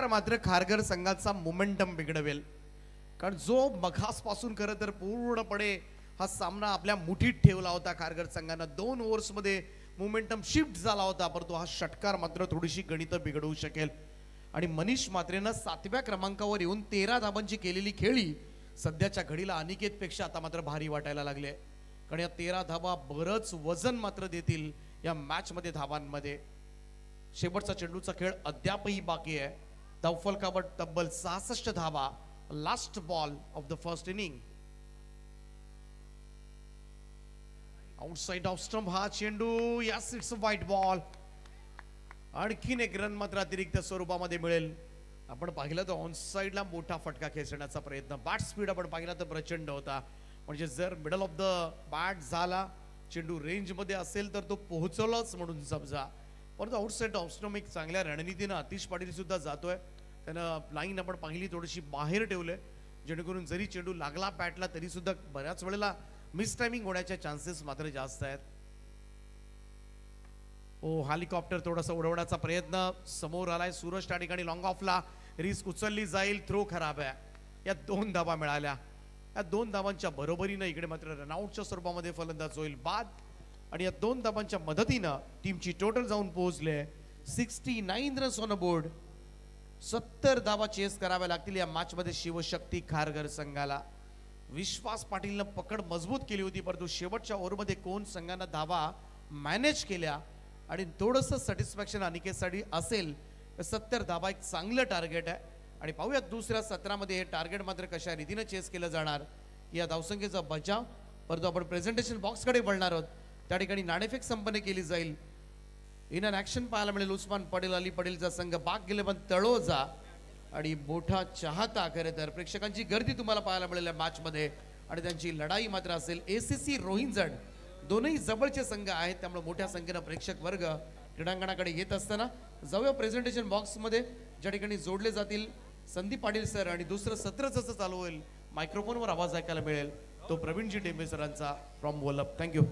मात्र खारघर संघाचा मोमेंटम बिघडवेल, कारण जो मघासपासून खरं तर पूर्णपणे हा सामना आपल्या मुठीत ठेवला होता खारघर संघानं. 2 ओव्हर्समध्ये मोमेंटम शिफ्ट झाला होता, परंतु हा षटकार मात्र थोडीशी गणितं बिघडवू शकेल. आणि मनीष मात्रेनं 7व्या क्रमांकावर येऊन 13 धाबांची केलेली खेळी सध्याच्या घडीला अनिकेत पेक्षा आता मात्र भारी वाटायला लागले, कारण या 13 धाबा बरंच वजन मात्र देतील या मॅच मध्ये धाबांमध्ये. शेवटचा चेंडूचा खेळ अद्यापही बाकी आहे. धावफलकावर तब्बल 66 धाबा. Last ball of the first inning. Outside off stump हा चेंडू, yes it's a white ball. आणखीन एक रन मात्र अतिरिक्त स्वरूपामध्ये मिळेल. आपण पाहिलं तर ऑन साइडला मोठा फटका खेचण्याचा प्रयत्न. बॅट स्पीड आपण पाहिला तर प्रचंड होता, म्हणजे जर मिडल ऑफ द बॅट झाला, चेंडू रेंज मध्ये असेल तर तो पोहोचवलाच म्हणून समजा. परंतु आउटसाइड ऑफ स्टंप एक चांगल्या रणनीतीनं अतिश पाटील सुद्धा जातोय. त्यानं लाईन आपण पाहिली थोडीशी बाहेर ठेवले, जेणेकरून जरी चेंडू लागला बॅटला तरी सुद्धा बऱ्याच वेळेला मिस टायमिंग होण्याचे चान्सेस मात्र जास्त आहेत. ओ हेलिकॉप्टर थोडासा उडवण्याचा प्रयत्न समोर आलाय. सूरज त्या ठिकाणी लॉंग ऑफला, रिस्क उचलली जाईल, थ्रो खराब आहे. या 2 धाबा मिळाल्या. या 2 धाबांच्या बरोबरीनं इकडे मात्र रनआउटच्या स्वरूपामध्ये फलंदाज होईल बाद. आणि या 2 धाबांच्या मदतीनं टीमची टोटल जाऊन पोहोचले 69 रन्स ऑन बोर्ड. 70 धाबा चेस कराव्या लागतील या मॅच मध्ये शिवशक्ती खारघर संघाला. विश्वास पाटीलनं पकड मजबूत केली होती, परंतु शेवटच्या ओव्हरमध्ये कोण संघानं धाबा मॅनेज केल्या आणि थोडंसं सॅटिस्फॅक्शन अनिकेतसाठी असेल. 70 धाबा एक चांगलं टार्गेट आहे आणि पाहूयात दुसऱ्या सत्रामध्ये हे टार्गेट मात्र कशा रीतीनं चेस केलं जाणार. या धावसंख्येचा बचाव, परंतु आपण प्रेझेंटेशन बॉक्सकडे वळणार आहोत. त्या ठिकाणी नाणेफेक संपन्न केली जाईल. इन अन ऍक्शन पाहायला मिळेल. उस्मान पटेल, अली पटेलचा संघ, बाग गेले पण तळोजा आणि मोठा चाहता खरं तर प्रेक्षकांची गर्दी तुम्हाला पाहायला मिळेल मॅच मध्ये. आणि त्यांची लढाई मात्र असेल एसीसी रोहिंजण. दोनही जवळचे संघ आहेत, त्यामुळे मोठ्या संख्येनं प्रेक्षक वर्ग क्रीडांगणाकडे येत असताना जाऊया प्रेझेंटेशन बॉक्स मध्ये, ज्या ठिकाणी जोडले जातील संदीप पाटील सर आणि दुसरं सत्र जसं चालू होईल मायक्रोफोनवर आवाज ऐकायला मिळेल तो प्रवीणजी टेंबे सरांचा फ्रॉम वल्लभ. थँक्यू.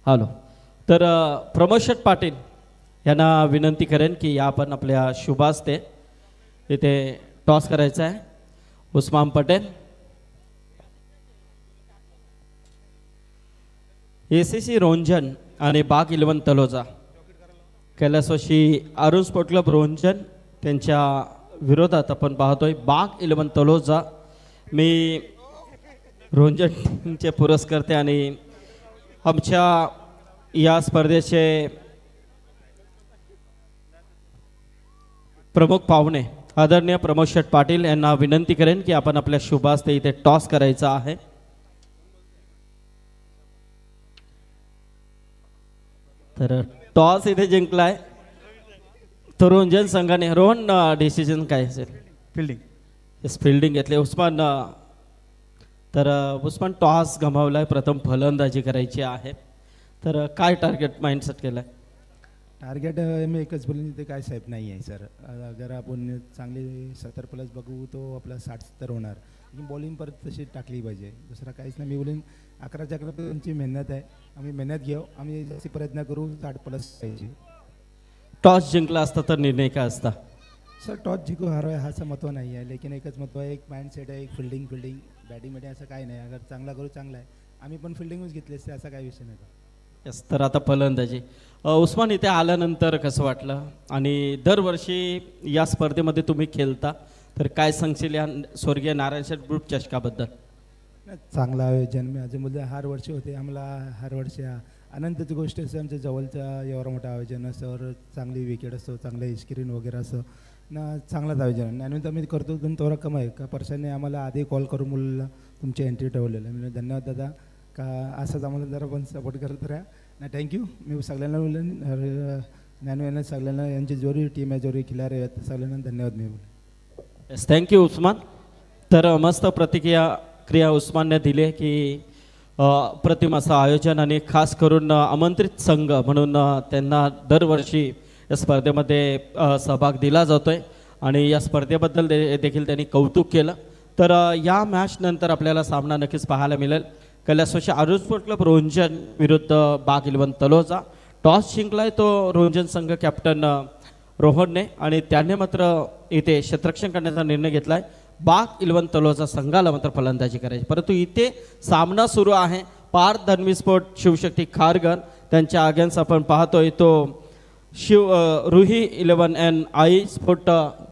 हॅलो. तर प्रमोद शेठ पाटील यांना विनंती करेन की या आपण आपल्या शुभास्ते इथे टॉस करायचा आहे. उस्मान पटेल, ACC रोंजन आणि बाग 11 तलोजा, कैलासवासी अरुण स्पोर्ट क्लब रोंजन त्यांच्या विरोधात आपण पाहतोय बाग 11 तलोजा. मी रोंजनचे पुरस्कर्ते आणि आमच्या या स्पर्धेचे प्रमुख पाहुणे आदरणीय प्रमोद शेठ पाटील यांना विनंती करेन की आपण आपल्या शुभास्ते इथे टॉस करायचा आहे. तर टॉस इथे जिंकलाय तो रोंजन संघाने. रोहन, डिसिजन काय असेल? फिल्डिंग. येस, फिल्डिंग घेतले. उस्मान, तर उस्मान टॉस गमावलाय, प्रथम फलंदाजी करायची आहे. तर काय टार्गेट माइंडसेट केलं आहे? टार्गेट मी एकच बोलून ते काय साहेब नाही आहे सर. अगर आपण चांगले 70+ बघू तो आपला 60-70 होणार. बॉलिंग परत तशी टाकली पाहिजे, दुसरा काहीच नाही. मी बोलीन 11-11 त्यांची मेहनत आहे, आम्ही मेहनत घेऊ, आम्ही जास्ती प्रयत्न करू 60+ पाहिजे. टॉस जिंकला असता तर निर्णय काय असता? सर टॉस जिंकू हरवाय हा असं महत्त्व नाही आहे, लेकिन एकच महत्त्व आहे, एक माइंडसेट आहे, एक फिल्डिंग बॅटिंग असं काही नाही. अगर चांगला करू चांगला आहे, आम्ही पण फिल्डिंगच घेतली असते, असा काही विषय नाही. यस. तर आता फलंदाजी उस्मान इथे आल्यानंतर कसं वाटलं आणि दरवर्षी या स्पर्धेमध्ये तुम्ही खेळता, तर काय सांगशील या स्वर्गीय नारायण शेठ ग्रुप चषकाबद्दल? चांगला आयोजन मी अजून बोलतो, हर वर्षी होते आम्हाला, हर वर्षी आनंदाची गोष्ट असते. आमच्या जवळचं एवढं मोठं आयोजन असतं, चांगली विकेट असतो, चांगले स्क्रीन वगैरे असं ना, चांगलाच आयोजन. आणि आम्ही करतो पण तो रक्कम आहे का पर्सनने आम्हाला आधी कॉल करून मुलाला तुमची एंट्री ठेवलेलं. म्हणजे धन्यवाद दादा, का असंच आम्हाला जरा पण सपोर्ट करत राहा ना. थँक्यू. मी सगळ्यांना बोलेन, ज्ञानवेना सगळ्यांना, यांची जोरी टीम आहे, जोरी खिलारे आहेत, सगळ्यांना धन्यवाद मी बोलेन. Yes, thank you Usman. तर मस्त क्रिया उस्मानने दिली की प्रतिम असं आयोजन आणि खास करून आमंत्रित संघ म्हणून त्यांना दरवर्षी या स्पर्धेमध्ये सहभाग दिला जातोय आणि या स्पर्धेबद्दल देखील त्यांनी कौतुक केलं. तर या मॅच नंतर आपल्याला सामना नक्कीच पाहायला मिळेल. कैलासवासी अरुण स्पोर्ट क्लब रोंजन विरुद्ध बाग 11 तलोजा. टॉस जिंकलाय तो रोंजन संघ कॅप्टन रोहनने आणि त्याने मात्र इथे क्षेत्ररक्षण करण्याचा निर्णय घेतलाय. बाग 11 तलोजा संघाला मात्र फलंदाजी करायची. परंतु इथे सामना सुरू आहे. पार्थ धन्वी स्पोर्ट शिवशक्ती खारघर त्यांच्या अगेन्स्ट आपण पाहतोय तो रुही 11 and आई स्पोर्ट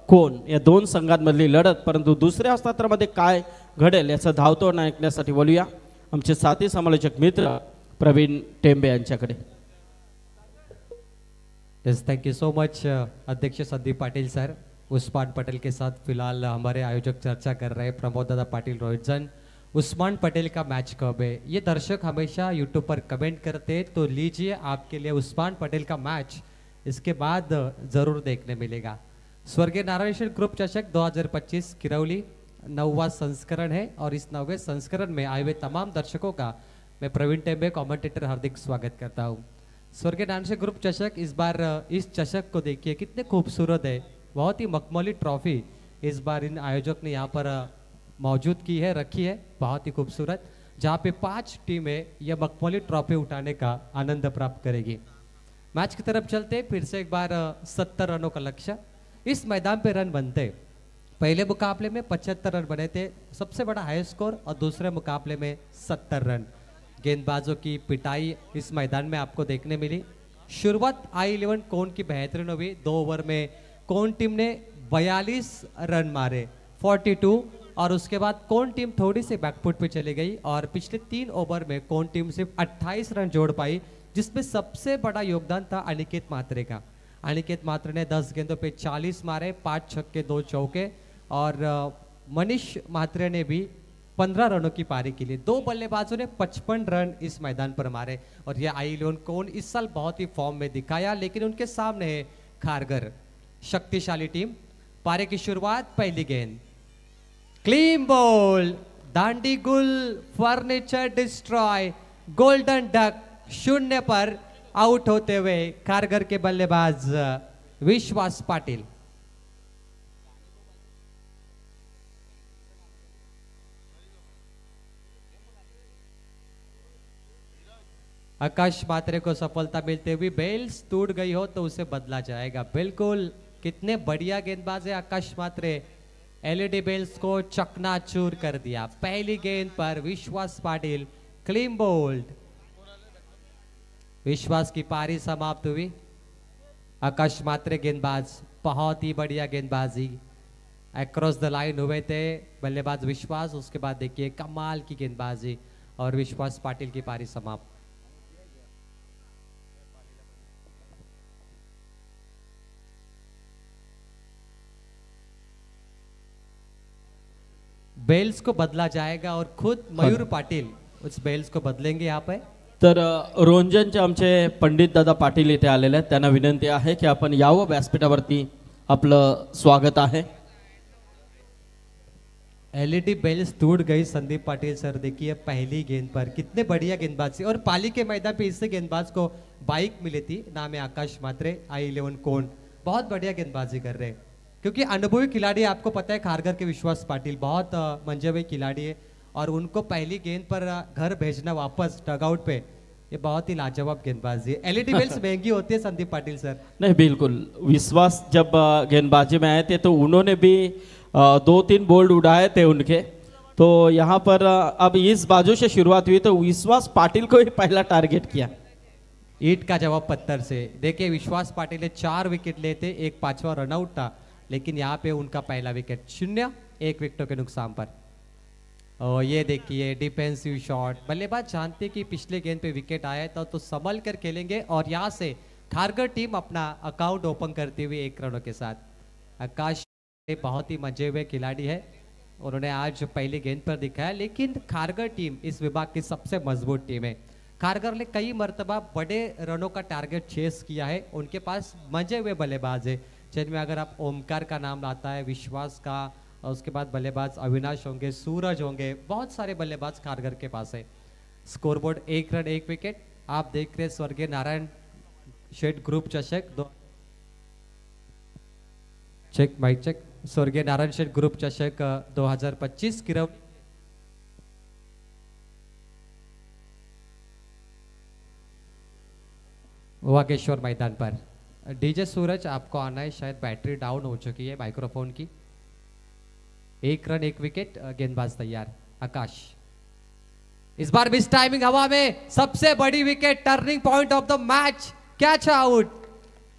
कोण या दोन संघांमधली लढत. परंतु दुसऱ्या हस्तांतरामध्ये काय घडेल याचं धावतोड ऐकण्यासाठी बोलूया आमचे साथी समालोचक मित्र प्रवीण टेंबे यांच्याकडे. Yes, thank you so much अध्यक्ष संदीप पाटिल सर. उस्मान पटेल के साथ फिलहाल हमारे आयोजक चर्चा कर रहे हैं, प्रमोद दादा पाटिल रोहितजन. उस्मान पटेल का मैच कब है? ये दर्शक हमेशा यूट्यूब पर कमेंट करते हैं, तो लीजिए आपके लिए उस्मान पटेल का मैच इसके बाद ज़रूर देखने मिलेगा. स्वर्गीय नारायण शेठ ग्रुप चषक 2025 किरौली 9वां संस्करण है और इस 9वें संस्करण में आए हुए तमाम दर्शकों का मैं प्रवीण टेंबे कमेंटेटर हार्दिक स्वागत करता हूँ. स्वर्गीय नारायण शेठ ग्रुप चषक इस बार इस चषक को देखिए कितने खूबसूरत है, बहुत ही मखमली ट्रॉफी इस बार इन आयोजक ने यहाँ पर मौजूद की है, रखी है, बहुत ही खूबसूरत, जहाँ पे 5 टीमें यह मखमली ट्रॉफी उठाने का आनंद प्राप्त करेगी. मैच की तरफ चलते फिर से एक बार 70 रनों का लक्ष्य. इस मैदान पे रन बनते, पहले मुकाबले में 75 रन बने थे, सबसे बड़ा हाई स्कोर, और दूसरे मुकाबले में 70 रन. गेंदबाजों की पिटाई इस मैदान में आपको देखने मिली. शुरुआत I11 कोन की बेहतरीन हुई. 2 ओवर में कोन टीम ने 42 रन मारे, 42, और उसके बाद कोन टीम थोड़ी सी बैकफुट पे चली गई और पिछले 3 ओवर में कोन टीम सिर्फ 28 रन जोड़ पाई, जिसमें सबसे बड़ा योगदान था अनिकेत म्हात्रे का. अनिकेत म्हात्रे ने 10 गेंदों पे 40 मारे, 5 छक्के 2 चौके, और मनीष म्हात्रे ने भी 15 रनों की पारी के लिए 2 बल्लेबाजों ने 55 रन इस मैदान पर मारे. और यह I11 कोन इस साल बहुत ही फॉर्म में दिखाया, लेकिन उनके सामने है खारघर, शक्तिशाली टीम. पारी की शुरुआत, पहली गेंद क्लीन बॉल, दांडी गुल, फर्नीचर डिस्ट्रॉय, गोल्डन डक, 0 पर आउट होते हुए खारघर के बल्लेबाज विश्वास पाटिल. आकाश मात्रे को सफलता मिलते हुए बेल्स टूट गई हो तो उसे बदला जाएगा। बिल्कुल, कितने बढ़िया गेंदबाज है आकाश मात्रे। एलईडी बेल्स को चकनाचूर कर दिया। पहली गेंद पर विश्वास पाटिल क्लीन बोल्ड। विश्वास की पारी समाप्त हुई। आकाश मात्रे गेंदबाज बहुत ही बढ़िया गेंदबाजी, अक्रॉस द लाइन हुए थे बल्लेबाज विश्वास। उसके बाद देखिए कमाल की गेंदबाजी और विश्वास पाटिल की पारी समाप्त। बेल्स को बदला जाएगा और खुद मयूर पाटिल उस बेल्स को बदलेंगे यहाँ पे। तर रोंजनचे आमचे पंडित दादा पाटील इथे आलेले आहेत, त्यांना विनंती आहे की आपण यावं व्यासपीठावरती, आपलं स्वागत आहे। एलईडी बेल्स टूट गई संदीप पाटिल सर। देखिए पहली गेंद पर कितने बढ़िया गेंदबाजी, और पाली के मैदान पे इससे गेंदबाज को बाइक मिली थी, नाम है आकाश मात्रे, i11 कोण। बहुत बढ़िया गेंदबाजी कर रहे हैं क्योंकि अनुभवी खिलाड़ी, आपको पता है खारघर के विश्वास पाटिल बहुत मंजे हुए खिलाड़ी है, और उनको पहली गेंद पर घर भेजना वापस डगआउट पे, ये बहुत ही लाजवाब गेंदबाजी है। एलईडी बेल्स महंगी होती है संदीप पाटिल सर। नहीं बिल्कुल, विश्वास जब गेंदबाजी में आए थे तो उन्होंने भी 2-3 बोल्ड उड़ाए थे उनके, तो यहाँ पर अब इस बाजू से शुरुआत हुई तो विश्वास पाटिल को ही पहला टारगेट किया। ईट का जवाब पत्थर से। देखिए विश्वास पाटिल ने 4 विकेट लिए थे, एक 5वां रनआउट था, लेकिन यहाँ पे उनका पहला विकेट 0, 1 विकेटों के नुकसान पर। और ये देखिए डिफेंसिव शॉट, बल्लेबाज जानते कि पिछले गेंद पे विकेट आया था तो संभल कर खेलेंगे, और यहाँ से खारघर टीम अपना अकाउंट ओपन करते हुए 1 रनों के साथ। आकाश बहुत ही मजे हुए खिलाड़ी है, उन्होंने आज पहली गेंद पर दिखाया, लेकिन खारघर टीम इस विभाग की सबसे मजबूत टीम है। खारघर ने कई मरतबा बड़े रनों का टारगेट चेस किया है, उनके पास मजे हुए बल्लेबाज है, जिनमें अगर आप ओमकार का नाम लाता है, विश्वास का, और उसके बाद बल्लेबाज अविनाश होंगे, सूरज होंगे, बहुत सारे बल्लेबाज खारघर के पास है। Scoreboard 1 run 1 wicket. आप देख रहे स्वर्गीय नारायण शेठ ग्रुप चषक चेक माइक चेक, स्वर्गीय नारायण शेठ ग्रुप चषक 2025 किरव वागेश्वर मैदान पर। डीजे सूरज आपको आना है, शायद बैटरी डाउन हो चुकी है माइक्रोफोन की। 1 रन 1 विकेट, गेंदबाज तैयार आकाश। इस बार मिस टाइमिंग हवा में, सबसे बड़ी wicket, turning point of the match, catch out.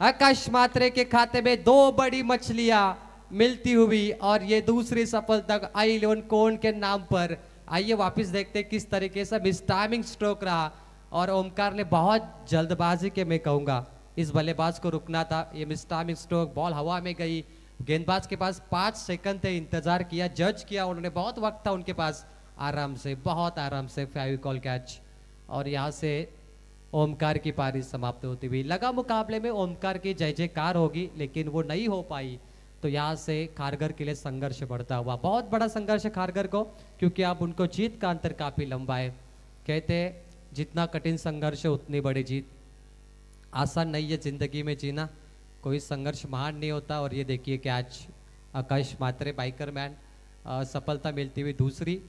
Akash Mhatre के खाते में 2 बड़ी मछलियां मिलती हुई, और ये दूसरी सफलता i11 कोण के नाम पर। आइए वापस देखते हैं किस तरीके से मिस टाइमिंग स्ट्रोक रहा, और ओमकार ने बहुत जल्दबाजी के, मैं कहूंगा, इस बल्लेबाज को रुकना था। ये मिस टाइमिंग स्ट्रोक, बॉल हवा में गई, गेंदबाज के पास 5 सेकंड थे, इंतजार किया, जज किया उन्होंने, बहुत वक्त था उनके पास, आराम से, बहुत आराम से फेविकॉल कैच, और यहाँ से ओमकार की पारी समाप्त होती हुई। लगा मुकाबले में ओमकार की जय जयकार होगी, लेकिन वो नहीं हो पाई, तो यहाँ से खारघर के लिए संघर्ष बढ़ता हुआ, बहुत बड़ा संघर्ष है खारघर को, क्योंकि अब उनको जीत का अंतर काफी लंबा है। कहते जितना कठिन संघर्ष है उतनी बड़ी जीत। आसान नहीं है जिंदगी में जीना, कोई संघर्ष महान नहीं होता। और ये देखिए कैच, आकाश मात्रे बाइकर मैन, सफलता मिलती हुई दूसरी।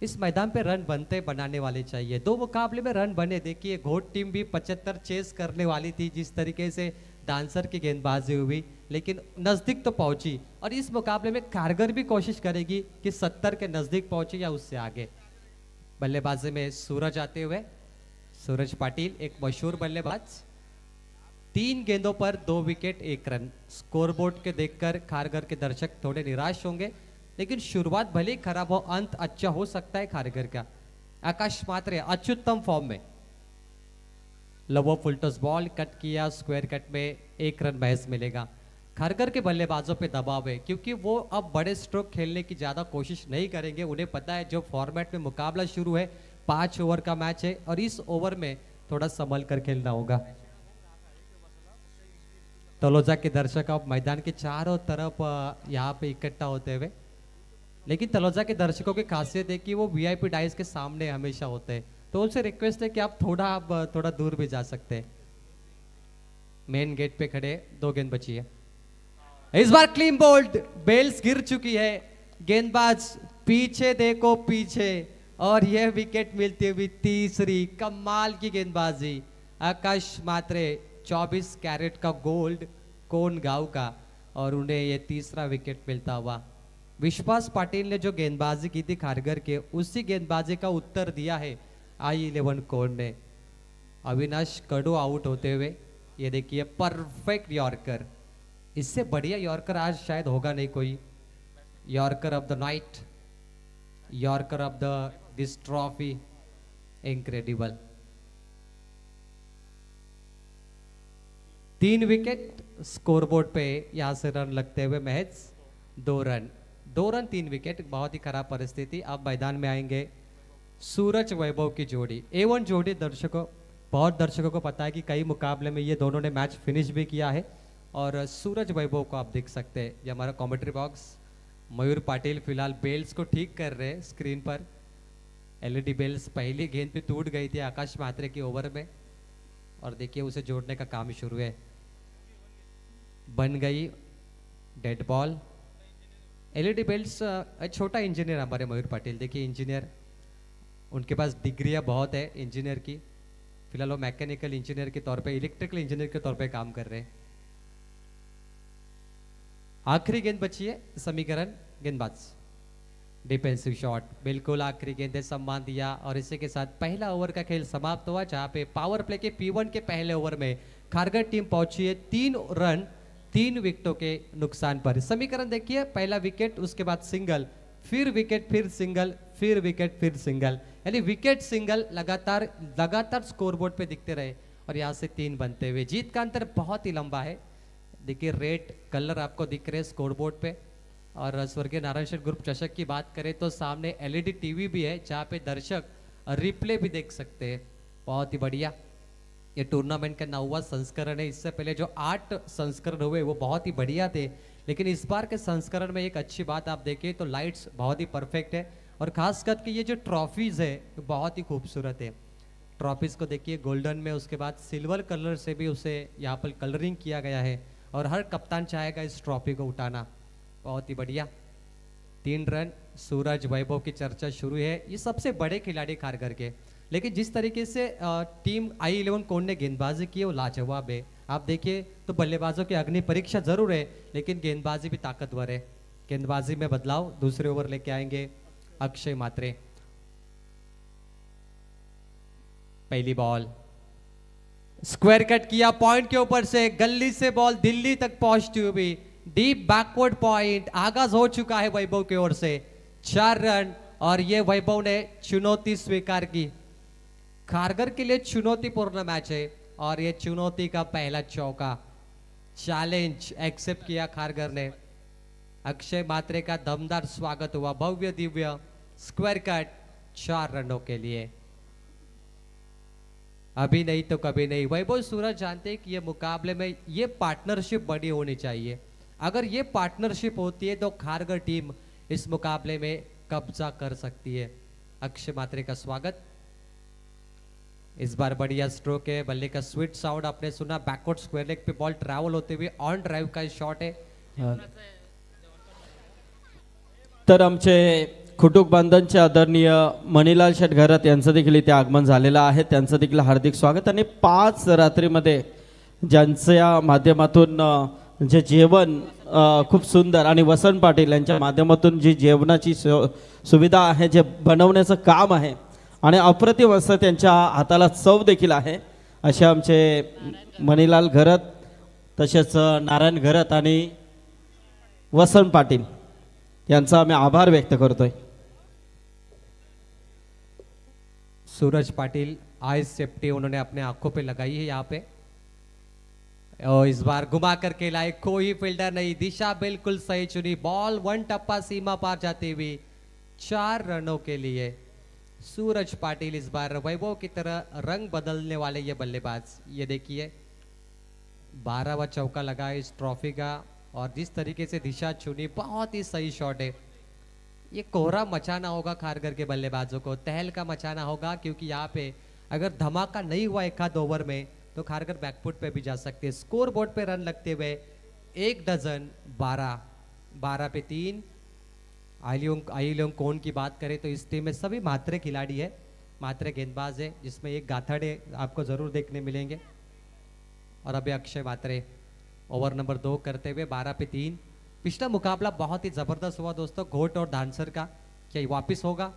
इस मैदान पे रन बनते बनाने वाले चाहिए, 2 मुकाबले में रन बने। देखिए घोट टीम भी 75 चेस करने वाली थी, जिस तरीके से डांसर की गेंदबाजी हुई, लेकिन नजदीक तो पहुंची, और इस मुकाबले में खारघर भी कोशिश करेगी कि 70 के नजदीक पहुंचे या उससे आगे। बल्लेबाजी में सूरज आते हुए, सूरज पाटिल एक मशहूर बल्लेबाज, 3 गेंदों पर 2 विकेट 1 रन। स्कोरबोर्ड के देखकर खारघर के दर्शक थोड़े निराश होंगे, लेकिन शुरुआत भले ही खराब हो, अंत अच्छा हो सकता है खारघर का। आकाश मात्रे अत्युत्तम फॉर्म में, लवो फुलटॉस बॉल कट किया, स्क्वायर कट में 1 रन महज मिलेगा। खारघर के बल्लेबाजों पे दबाव है, क्योंकि वो अब बड़े स्ट्रोक खेलने की ज्यादा कोशिश नहीं करेंगे। उन्हें पता है जो फॉर्मेट में मुकाबला शुरू है, 5 ओवर का मैच है, और इस ओवर में थोड़ा संभल कर खेलना होगा। तलोजा के दर्शक अब मैदान के चारों तरफ यहाँ पे इकट्ठा होते हुए, लेकिन तलोजा के दर्शकों की खासियत है कि वो वीआईपी डाइस के सामने हमेशा होते हैं, तो उनसे रिक्वेस्ट है कि आप थोड़ा दूर भी जा सकते हैं। मेन गेट पे खड़े, 2 गेंद बची है। इस बार क्लीन बोल्ड, बेल्स गिर चुकी है, गेंदबाज पीछे देखो पीछे, और यह विकेट मिलती हुई तीसरी। कमाल की गेंदबाजी, आकाश मात्रे 24 कैरेट का गोल्ड कोन गांव का, और उन्हें यह तीसरा विकेट मिलता हुआ। विश्वास पाटिल ने जो गेंदबाजी की थी खारगर के, उसी गेंदबाजी का उत्तर दिया है i11 कोन ने। अविनाश कडू आउट होते हुए, ये देखिए परफेक्ट यॉर्कर, इससे बढ़िया यॉर्कर आज शायद होगा नहीं कोई। Yorker of the night, yorker of the this trophy, incredible. 3 wicket scoreboard पे, यहां से रन लगते हुए महज 2 रन, 3 विकेट, बहुत ही खराब परिस्थिति। अब मैदान में आएंगे सूरज वैभव की जोड़ी, A1 जोड़ी। दर्शकों, बहुत दर्शकों को पता है कि कई मुकाबले में ये दोनों ने मैच फिनिश भी किया है। और सूरज वैभव को आप देख सकते हैं, ये हमारा कमेंट्री बॉक्स। मयूर पाटिल फिलहाल बेल्स को ठीक कर रहे हैं स्क्रीन पर। LED बेल्स पहली गेंद पे टूट गई थी आकाश मात्रे की ओवर में, और देखिए उसे जोड़ने का काम शुरू है। बन गई डेड बॉल। LED बेल्स छोटा इंजीनियर हमारे मयूर पाटिल, देखिए इंजीनियर, उनके पास डिग्रियां बहुत है इंजीनियर की। फिलहाल वो मैकेनिकल इंजीनियर के तौर पे, इलेक्ट्रिकल इंजीनियर के तौर पे काम कर रहे हैं। आखिरी गेंद बची है, समीकरण गेंदबाज, डिफेंसिव शॉट, बिल्कुल आखिरी गेंद है, सम्मान दिया। और इसी के साथ पहला ओवर का खेल समाप्त हुआ, जहां पे पावर प्ले के P1 के पहले ओवर में खारगर टीम पहुंची है 3 रन 3 विकेटों के नुकसान पर। समीकरण देखिए, पहला विकेट, उसके बाद सिंगल, फिर विकेट, फिर सिंगल, फिर विकेट, फिर सिंगल, यानी विकेट सिंगल लगातार स्कोरबोर्ड पे दिखते रहे, और यहाँ से 3 बनते हुए। जीत का अंतर बहुत ही लंबा है, देखिए रेड कलर आपको दिख रहे हैं स्कोरबोर्ड पे। और स्वर्गीय नारायण शेठ ग्रुप चषक की बात करें तो सामने LED टीवी भी है, जहाँ पे दर्शक रिप्ले भी देख सकते हैं। बहुत ही बढ़िया, ये टूर्नामेंट का 9वां संस्करण है। इससे पहले जो 8 संस्करण हुए वो बहुत ही बढ़िया थे, लेकिन इस बार के संस्करण में एक अच्छी बात आप देखें तो लाइट्स बहुत ही परफेक्ट है, और खास करके ये जो ट्रॉफीज है बहुत ही खूबसूरत है। ट्रॉफीज को देखिए गोल्डन में, उसके बाद सिल्वर कलर से भी उसे यहाँ पर कलरिंग किया गया है, और हर कप्तान चाहेगा इस ट्रॉफी को उठाना। बहुत ही बढ़िया, 3 रन। सूरज वैभव की चर्चा शुरू है, ये सबसे बड़े खिलाड़ी खारगर के, लेकिन जिस तरीके से टीम i11 कोन ने गेंदबाजी की है वो लाजवाब है। आप देखिए तो बल्लेबाजों की अग्नि परीक्षा जरूर है, लेकिन गेंदबाजी भी ताकतवर है। गेंदबाजी में बदलाव, दूसरे ओवर लेके आएंगे अक्षय मात्रे। पहली बॉल, स्क्वायर कट किया पॉइंट के ऊपर से, गली से बॉल दिल्ली तक पहुंचती हुई, डीप बैकवर्ड पॉइंट, आगाज हो चुका है वैभव की ओर से। 4 रन, और ये वैभव ने चुनौती स्वीकार की। खारगर के लिए चुनौतीपूर्ण मैच है, और ये चुनौती का पहला चौका, चैलेंज एक्सेप्ट किया खारगर ने। अक्षय मात्रे का दमदार स्वागत हुआ, भव्य दिव्य स्क्वायर कट 4 रनों के लिए। अभी नहीं तो कभी नहीं। वैभव सूरज जानते हैं कि ये मुकाबले में ये पार्टनरशिप बड़ी होनी चाहिए। अगर ये पार्टनरशिप होती है तो खारगर टीम इस मुकाबले में कब्जा कर सकती है। अक्षय मात्रे का स्वागत। इस बार बढ़िया स्ट्रोक है, बल्ले का स्वीट साउंड आपने सुना, बैकवर्ड स्क्वायर लेग पे बॉल ट्रैवल होते हुए ऑन ड्राइव का शॉट है। तर आमचे खुटुक बांधनचे आदरणीय मणिलाल शेठ घरात यांचं देखील इथे आगमन झालेलं आहे, त्यांचं देखील हार्दिक स्वागत। आणि 5 रात्रीमध्ये ज्यांच्या माध्यमातून जे जेवण खूप सुंदर, आणि वसंत पाटील यांच्या माध्यमातून जी जेवणाची सुविधा आहे, जे बनवण्याचं काम आहे, आणि अप्रतिम असं त्यांच्या हाताला चव देखील आहे, असे आमचे मणिलाल घरत, तसेच नारायण घरत आणि वसंत पाटील यांचा आम्ही आभार व्यक्त करतोय। सूरज पाटिल आई सेफ्टी उन्होंने अपने आंखों पे लगाई है यहाँ पे, और इस बार घुमा करके लाए, कोई फील्डर नहीं, दिशा बिल्कुल सही चुनी, बॉल 1 टप्पा सीमा पार जाती हुई 4 रनों के लिए। सूरज पाटिल इस बार वैभव की तरह रंग बदलने वाले ये बल्लेबाज, ये देखिए 12वां चौका लगा इस ट्रॉफी का, और जिस तरीके से दिशा चुनी, बहुत ही सही शॉट है। ये कोहरा मचाना होगा खारगर के बल्लेबाजों को, तहलका मचाना होगा, क्योंकि यहाँ पे अगर धमाका नहीं हुआ 1 ओवर में तो खारगर बैकफुट पे भी जा सकते हैं। स्कोर बोर्ड पे रन लगते हुए 1 डजन 12 पे 3, आई लियोंग कोन की बात करें तो इस टीम में सभी मात्रे खिलाड़ी है, मात्रे गेंदबाज है, जिसमें एक गाथाड़े आपको जरूर देखने मिलेंगे। और अभी अक्षय मात्रे ओवर नंबर 2 करते हुए 12 पे 3। पिछला मुकाबला बहुत ही जबरदस्त हुआ दोस्तों, घोट और धानसर का। क्या वापस होगा?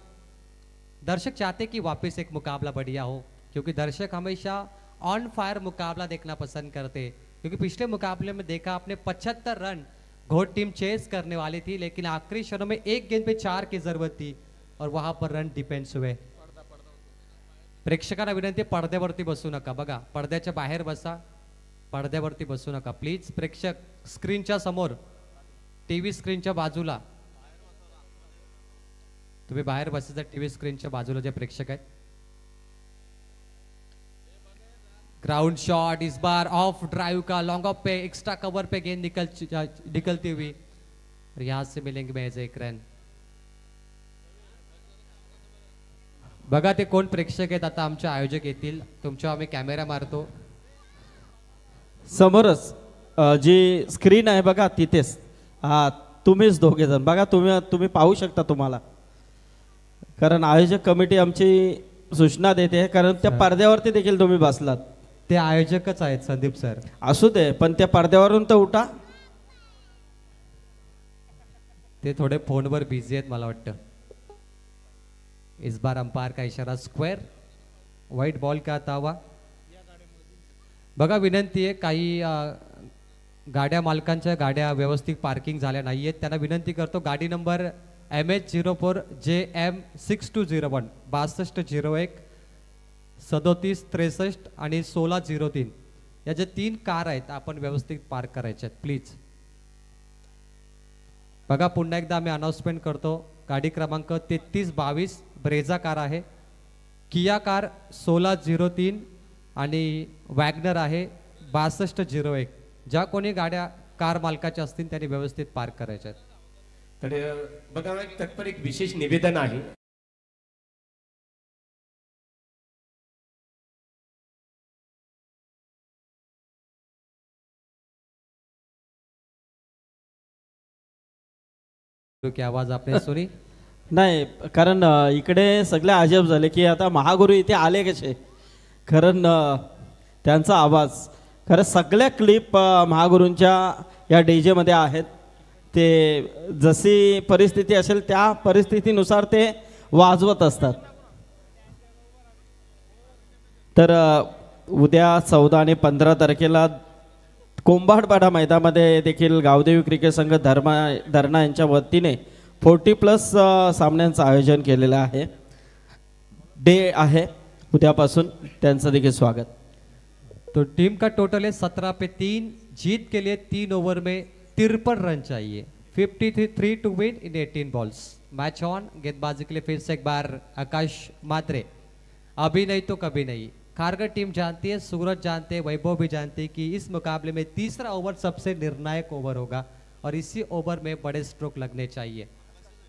दर्शक चाहते कि वापस एक मुकाबला बढ़िया हो, क्योंकि दर्शक हमेशा ऑन फायर मुकाबला देखना पसंद करते। क्योंकि पिछले मुकाबले में देखा आपने 75 रन घोट टीम चेस करने वाली थी, लेकिन आखिरी क्षणों में एक गेंद पे 4 की जरूरत थी और वहां पर रन डिपेंड्स हुए। प्रेक्षकांना विनंती, पडद्यावरती बसू नका, बघा पडद्याच्या बाहेर बसा, पडद्यावरती बसू नका प्लीज। प्रेक्षक स्क्रीनच्या समोर, टीव्ही स्क्रीनच्या बाजूला, तुम्ही बाहेर बसायचं टीव्ही स्क्रीनच्या बाजूला जे प्रेक्षक आहेत। Ground shot is bar of drive का, लॉन्ग ऑफ पे एक्स्ट्रा कवर पे गेंद निकलती हुई और यहां से मिलेंगे महज 1 रन। बघा ते कोण प्रेक्षक आहेत, आता आमचे आयोजक येतील, तुमच्यावर आम्ही कॅमेरा मारतो। समोरच जी स्क्रीन आहे बघा तिथेच, हा तुम्हीच दोघे जण बघा, तुम्ही पाहू शकता तुम्हाला, कारण आयोजक कमिटी आमची सूचना देते, कारण त्या पडद्यावरती देखील तुम्ही बसलात। ते आयोजकच आहेत संदीप सर। असू दे, पण त्या पडद्यावरून तर उठा। ते थोडे फोनवर बिझी आहेत मला वाटतं। इस बार अंपायर का इशारा स्क्वेअर, व्हाईट बॉल का तावा। बघा विनंती आहे, काही गाड्या मालकांच्या गाड्या व्यवस्थित पार्किंग झाल्या नाहीयेत, त्यांना विनंती करतो गाडी नंबर MH04JM 6201 6201 3763 आणि 1603 या ज्या 3 कार आहेत आपण व्यवस्थित पार्क करायच्या आहेत प्लीज। बघा पुन्हा एकदा आम्ही अनाउन्समेंट करतो, गाडी क्रमांक 3322 ब्रेझा कार आहे, किया कार 1603 आणि वॅगनर आहे 6201। ज्या कोणी गाड्या कार मालकाच्या असतील त्यांनी व्यवस्थित पार्क करायच्या आहेत। तर बघा तत्पर एक विशेष निवेदन आहे। की आवाज आपने सुनी नाही, कारण इकडे सगळे अजब झाले की आता महागुरु इथे आले कसे, कारण त्यांचा आवाज, खरं सगळ्या क्लिप महागुरूंच्या या डीजे मध्ये आहेत। ते जशी परिस्थिती असेल त्या परिस्थितीनुसार ते वाजवत असतात। तर उद्या 14 आणि 15 तारखेला कोंबाडपाडा मैदानामध्ये देखील गावदेवी क्रिकेट संघ धरणा यांच्या वतीने 40+ सामन्यांचं आयोजन केलेलं आहे। डे आहे उद्यापासून, त्यांचं देखील स्वागत। तो टीम का टोटल है 17 पे 3, जीत के लिए 3 ओवर में 53 रन चाहिए, 53 to win in 18 balls. Match on, गेंदबाजी के लिए फिर से एक बार आकाश मात्रे। अभी नहीं तो कभी नहीं, खारगर टीम जानती है, सूरज जानते हैं, वैभव भी जानते हैं कि इस मुकाबले में तीसरा ओवर सबसे निर्णायक ओवर होगा और इसी ओवर में बड़े स्ट्रोक लगने चाहिए।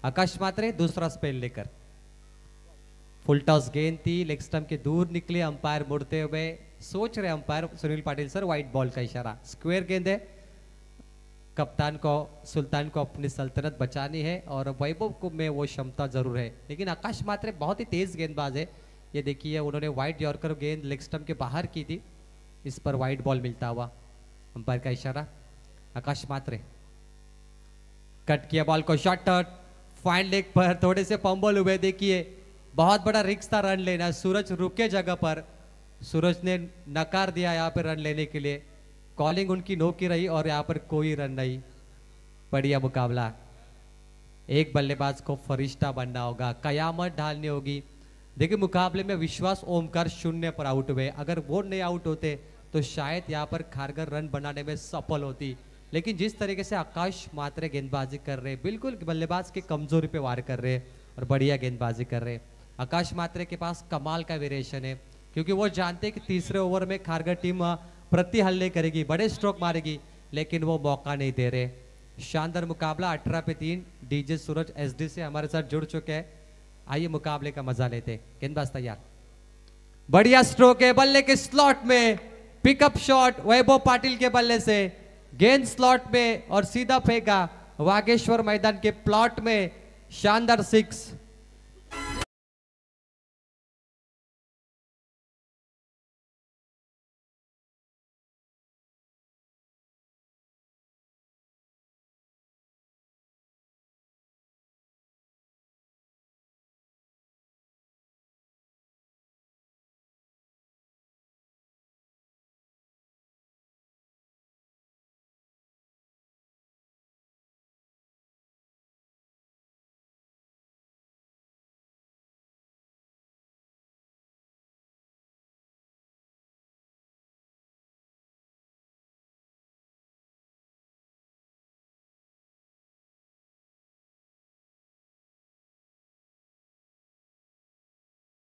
आकाश मात्रे दूसरा स्पेल लेकर, फुल टॉस गेंद थी, लेग स्टंप के दूर निकले, अंपायर मुड़ते हुए सोच रहे umpire Sunil Patil sir, white ball का इशारा, स्क्वायर गेंद है, कप्तान को सुल्तान को अपनी सल्तनत बचानी है और वैभव को में वो क्षमता जरूर है, लेकिन आकाश मात्रे बहुत ही तेज गेंदबाज है। ये देखिए उन्होंने व्हाइट यॉर्कर गेंद लेग स्टंप के बाहर की थी, इस पर व्हाइट बॉल मिलता हुआ, अंपायर का इशारा। आकाश मात्रे कट किया बॉल को, शॉट फाइन लेग पर थोड़े से पंबल हुए, देखिए बहुत बड़ा रिस्क था रन लेना। सूरज रुके जगह पर, सूरज ने नकार दिया यहाँ पे रन लेने के लिए, कॉलिंग उनकी नो की रही और यहाँ पर कोई रन नहीं। बढ़िया मुकाबला, एक बल्लेबाज को फरिश्ता बनना होगा, कयामत ढालनी होगी। देखिए मुकाबले में विश्वास ओमकार 0 पर आउट हुए, अगर वो नहीं आउट होते तो शायद यहाँ पर खारगर रन बनाने में सफल होती, लेकिन जिस तरीके से आकाश मात्रे गेंदबाजी कर रहे, बिल्कुल बल्लेबाज के कमजोरी पे वार कर रहे और बढ़िया गेंदबाजी कर रहे। आकाश मात्रे के पास कमाल का वेरिएशन है, क्योंकि वो जानते कि तीसरे ओवर में खारगर टीम प्रति हल्ले करेगी, बड़े स्ट्रोक मारेगी, लेकिन वो मौका नहीं दे रहे। शानदार मुकाबला, 18 पे 3। डीजे सूरज SD से हमारे साथ जुड़ चुके हैं, आइए मुकाबले का मजा लेते। गेंदबाज तैयार, बढ़िया स्ट्रोक है, बल्ले के स्लॉट में पिकअप शॉट वैभव पाटिल के बल्ले से, गेंद स्लॉट में और सीधा फेंका वागेश्वर मैदान के प्लॉट में। शानदार 6।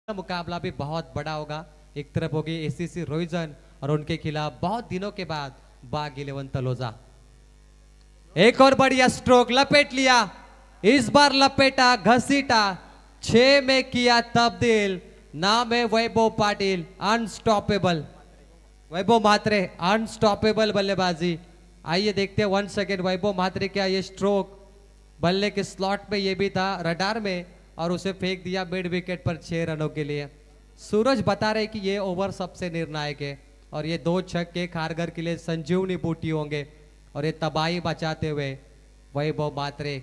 मुकाबला भी बहुत बड़ा होगा। एक तरफ होगी एसीसी रोइजन और उनके खिलाफ बहुत दिनों के बाद बाग 11 तलोजा। एक और बढ़िया स्ट्रोक, लपेट लिया, इस बार लपेटा, घसीटा, 6 में किया तब्दील। नाम है वैभव पाटिल, अनस्टॉपेबल। वैभव म्हात्रे अनस्टॉपेबल बल्लेबाजी। आइए देखते हैं 1 सेकेंड वैभव म्हात्रे क्या ये स्ट्रोक बल्ले के स्लॉट में ये भी था रडार में और उसे फेंक दिया मिड विकेट पर 6 रनों के लिए। सूरज बता रहे कि ये ओवर सबसे निर्णायक है और ये 2 छक्के खारगर के लिए संजीवनी बूटी होंगे और ये तबाही बचाते हुए वैभव म्हात्रे।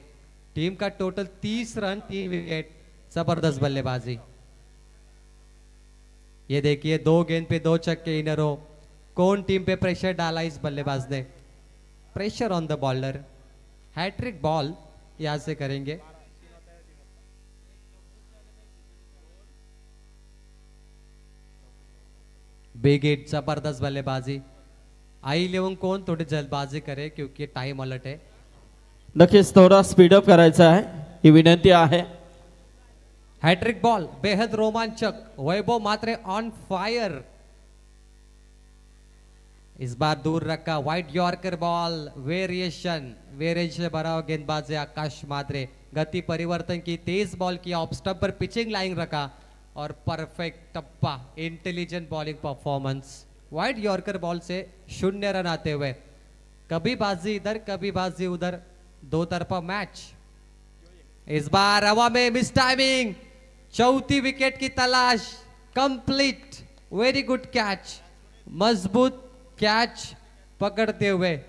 टीम का टोटल 30 रन 3 विकेट, जबरदस्त बल्लेबाजी। ये देखिए 2 गेंद पे 2 छक्के इन अ रो। कौन टीम पे प्रेशर डाला इस बल्लेबाज ने? Pressure on the bowler. Hat-trick ball यहां से करेंगे। बिग हिट, जबरदस्त बल्लेबाजी। I11 कोण थोडी जल्दबाजी करे क्योंकि टाइम अलर्ट है। नक्कीच थोडा स्पीडअप करायचा आहे, ही विनंती आहे। हैट्रिक बॉल बेहद रोमांचक, वैभव म्हात्रे ऑन फायर। इस बार दूर रखा वाइट यॉर्कर बॉल, वेरिएशन से भरा हुआ गेंदबाज आकाश म्हात्रे। गति परिवर्तन की, तेज बॉल किया, ऑफ स्टंप पर पिचिंग लाइन रखा और परफेक्ट टप्पा, intelligent bowling performance. Wide yorker ball से 0 रन आते हुए कभी बाजी इधर कभी बाजी उधर, 2 तरफा मैच। इस बार हवा में मिस टाइमिंग, 4थी विकेट की तलाश, कंप्लीट, वेरी गुड कैच, मजबूत कैच पकड़ते हुए।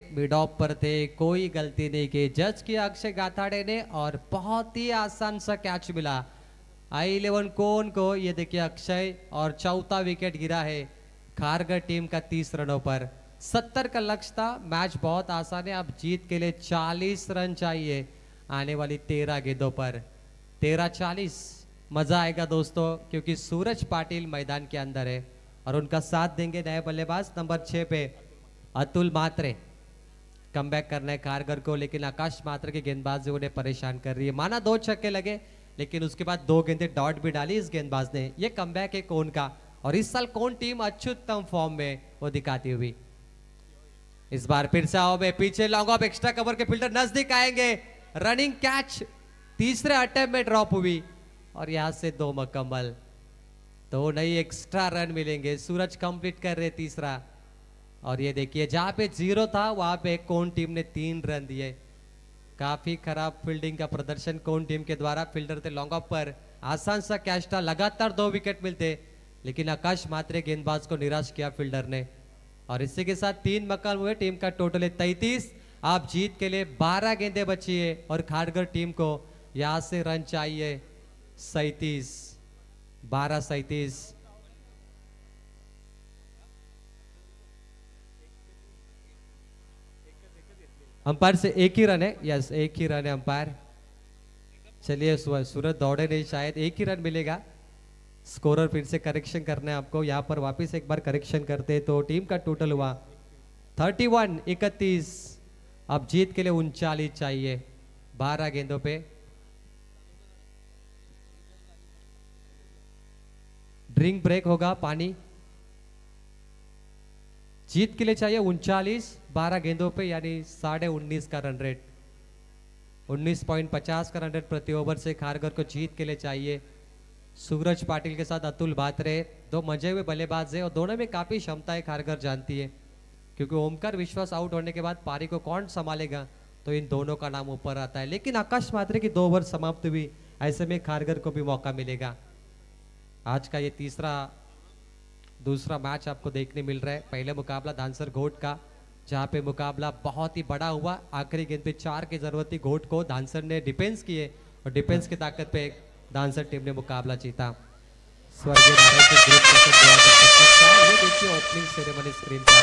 मिड ऑफ पर थे, कोई गलती नहीं की, जज किया अक्षय गाथाड़े ने और बहुत ही आसान सा कैच मिला I11 कोन को। ये देखिए अक्षय और 4था विकेट गिरा है खारगर टीम का 30 रनों पर। 70 का लक्ष्य था, मैच बहुत आसान है। अब जीत के लिए 40 रन चाहिए आने वाली 13 गेंदों पर। 13-40 मजा आएगा दोस्तों, क्योंकि सूरज पाटिल मैदान के अंदर है और उनका साथ देंगे नए बल्लेबाज नंबर 6 पे अतुल म्हात्रे। कमबैक करना है कारगर को, लेकिन आकाश म्हात्रे की गेंदबाजी उन्हें परेशान कर रही है। माना 2 छक्के लगे, लेकिन उसके बाद 2 गेंदें डॉट भी डाली इस गेंदबाज ने। ये कमबैक है कौन का, और इस साल कौन टीम अत्युत्तम फॉर्म में वो दिखाती हुई। इस बार फिर से आओ में पीछे लॉन्ग ऑफ, एक्स्ट्रा कवर के फील्डर नजदीक आएंगे, रनिंग कैच तीसरे अटेम्प्ट में ड्रॉप हुई और यहां से 2 मुकम्मल, 2 नहीं एक्स्ट्रा रन मिलेंगे। सूरज कंप्लीट कर रहे तीसरा। और ये देखिए जहां पे 0 था वहां पे कौन टीम ने 3 रन दिए। काफी खराब फील्डिंग का प्रदर्शन कौन टीम के द्वारा। फील्डर थे लॉन्ग ऑफ पर, आसान सा कैच था, लगातार 2 विकेट मिलते, लेकिन आकाश म्हात्रे गेंदबाज को निराश किया फील्डर ने। और इसी के साथ 3 मकान हुए, टीम का टोटल है 33। आप जीत के लिए 12 गेंदें बची है और खारगर टीम को यहां से रन चाहिए 37, 12-37। अंपायर से 1 ही रन है, यस 1 ही रन है अंपायर। चलिए सूरज दौड़े नहीं, शायद 1 ही रन मिलेगा। स्कोरर फिर से करेक्शन करना है आपको, यहाँ पर वापस एक बार करेक्शन करते तो टीम का टोटल हुआ 31-31। अब जीत के लिए 39 चाहिए 12 गेंदों पे। ड्रिंक ब्रेक होगा, पानी जीत के लिए चाहिए 39, 12 गेंदों पे यानी 19.5 का रन रेट, 19.50 का रन रेट प्रति ओवर से खारगर को जीत के लिए चाहिए। सूरज पाटिल के साथ अतुल बात्रे दो मजे हुए बल्लेबाज है और दोनों में काफी क्षमता है, खारगर जानती है, क्योंकि ओमकार विश्वास आउट होने के बाद पारी को कौन संभालेगा तो इन दोनों का नाम ऊपर आता है। लेकिन आकाश मात्रे की 2 ओवर समाप्त हुई, ऐसे में खारगर को भी मौका मिलेगा। आज का ये दूसरा मैच आपको देखने मिल रहा है। पहले मुकाबला धानसर घोट का, जहाँ पे मुकाबला बहुत ही बड़ा हुआ, आखिरी गेंद पे 4 की जरूरत थी घोट को, धानसर ने डिफेंस किए और डिफेंस की ताकत पे धानसर टीम ने मुकाबला जीता। स्वर्गीय भारत के ग्रुप ये देखिए ओपनिंग सेरेमनी स्क्रीन पर,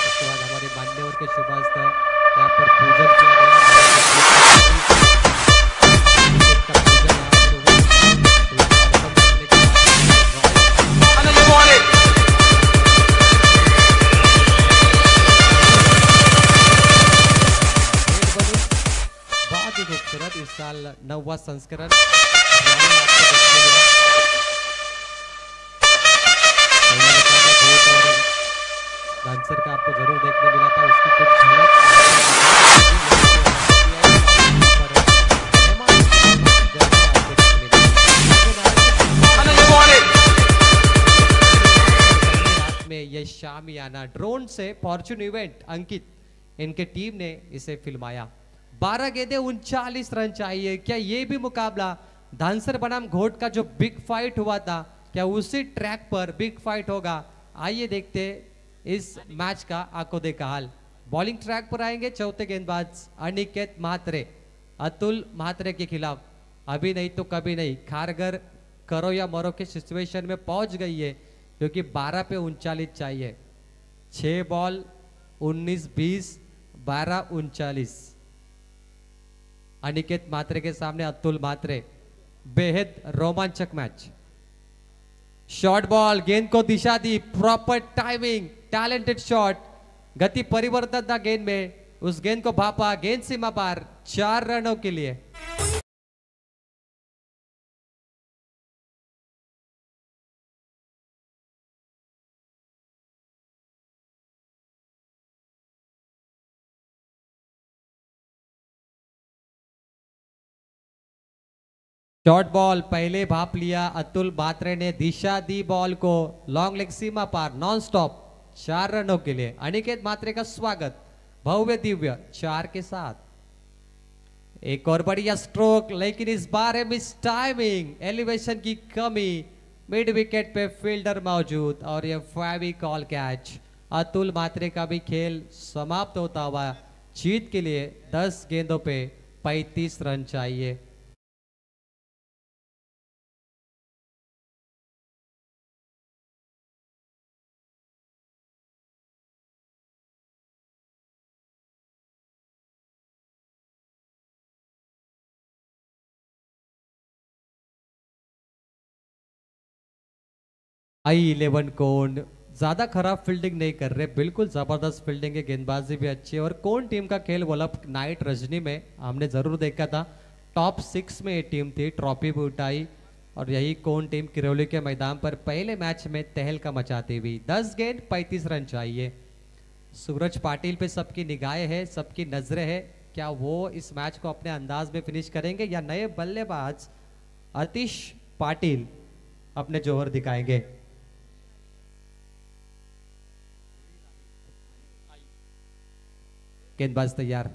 उसके बाद हमारे मान्यवर के शुभास्त्र यहाँ पर पूजन किया बहुत ही खूबसूरत इस साल 9वां संस्करण डांसर का आपको जरूर देखने मिला था, उसकी कुछ रात में ये शामियाना ड्रोन से फॉर्चून इवेंट अंकित इनके टीम ने इसे फिल्माया। 12 गेंदे 39 रन चाहिए। क्या ये भी मुकाबला धानसर बनाम घोट का जो बिग फाइट हुआ था, क्या उसी ट्रैक पर बिग फाइट होगा? आइए देखते इस मैच का आंखों देखा हाल। बॉलिंग ट्रैक पर आएंगे चौथे गेंदबाज अनिकेत म्हात्रे, अतुल म्हात्रे के खिलाफ। अभी नहीं तो कभी नहीं, खारगर करो या मरो के सिचुएशन में पहुंच गई है, क्योंकि 12 पे 39 चाहिए। 6 बॉल 19-20, 12-39। अनिकेत म्हात्रे के सामने अतुल म्हात्रे। बेहद रोमांचक मैच। शॉर्ट बॉल, गेंद को दिशा दी, प्रॉपर टाइमिंग, टैलेंटेड शॉट, गति परिवर्तन था गेंद में, उस गेंद को भापा, गेंद सीमा पार, 4 रनों के लिए। शॉर्ट बॉल पहले भाप लिया, अतुल म्हात्रे ने दिशा दी बॉल को, लॉन्ग लेग सीमा पार, नॉन स्टॉप, 4 रनों के लिए। अनिकेत म्हात्रे का स्वागत भव्य दिव्य 4 के साथ। एक और बढ़िया स्ट्रोक, लेकिन इस बार है मिस टाइमिंग, एलिवेशन की कमी, मिड विकेट पे फील्डर मौजूद और ये फेविकॉल कैच। अतुल म्हात्रे का भी खेल समाप्त होता हुआ। जीत के लिए 10 गेंदों पे 35 रन चाहिए। I11 कोन ज्यादा खराब फील्डिंग नहीं कर रहे, बिल्कुल जबरदस्त फील्डिंग है, गेंदबाजी भी अच्छी है। और कोन टीम का खेल बोला नाइट रजनी में हमने जरूर देखा था, टॉप 6 में ये टीम थी, ट्रॉफी भी उठाई। और यही कोन टीम किरौली के मैदान पर पहले मैच में तहलका मचाती हुई। 10 गेंद 35 रन चाहिए। सूरज पाटिल पे सबकी निगाहें है, सबकी नजरें है, क्या वो इस मैच को अपने अंदाज में फिनिश करेंगे या नए बल्लेबाज आतिश पाटिल अपने जोहर दिखाएंगे? गेंदबाज तैयार,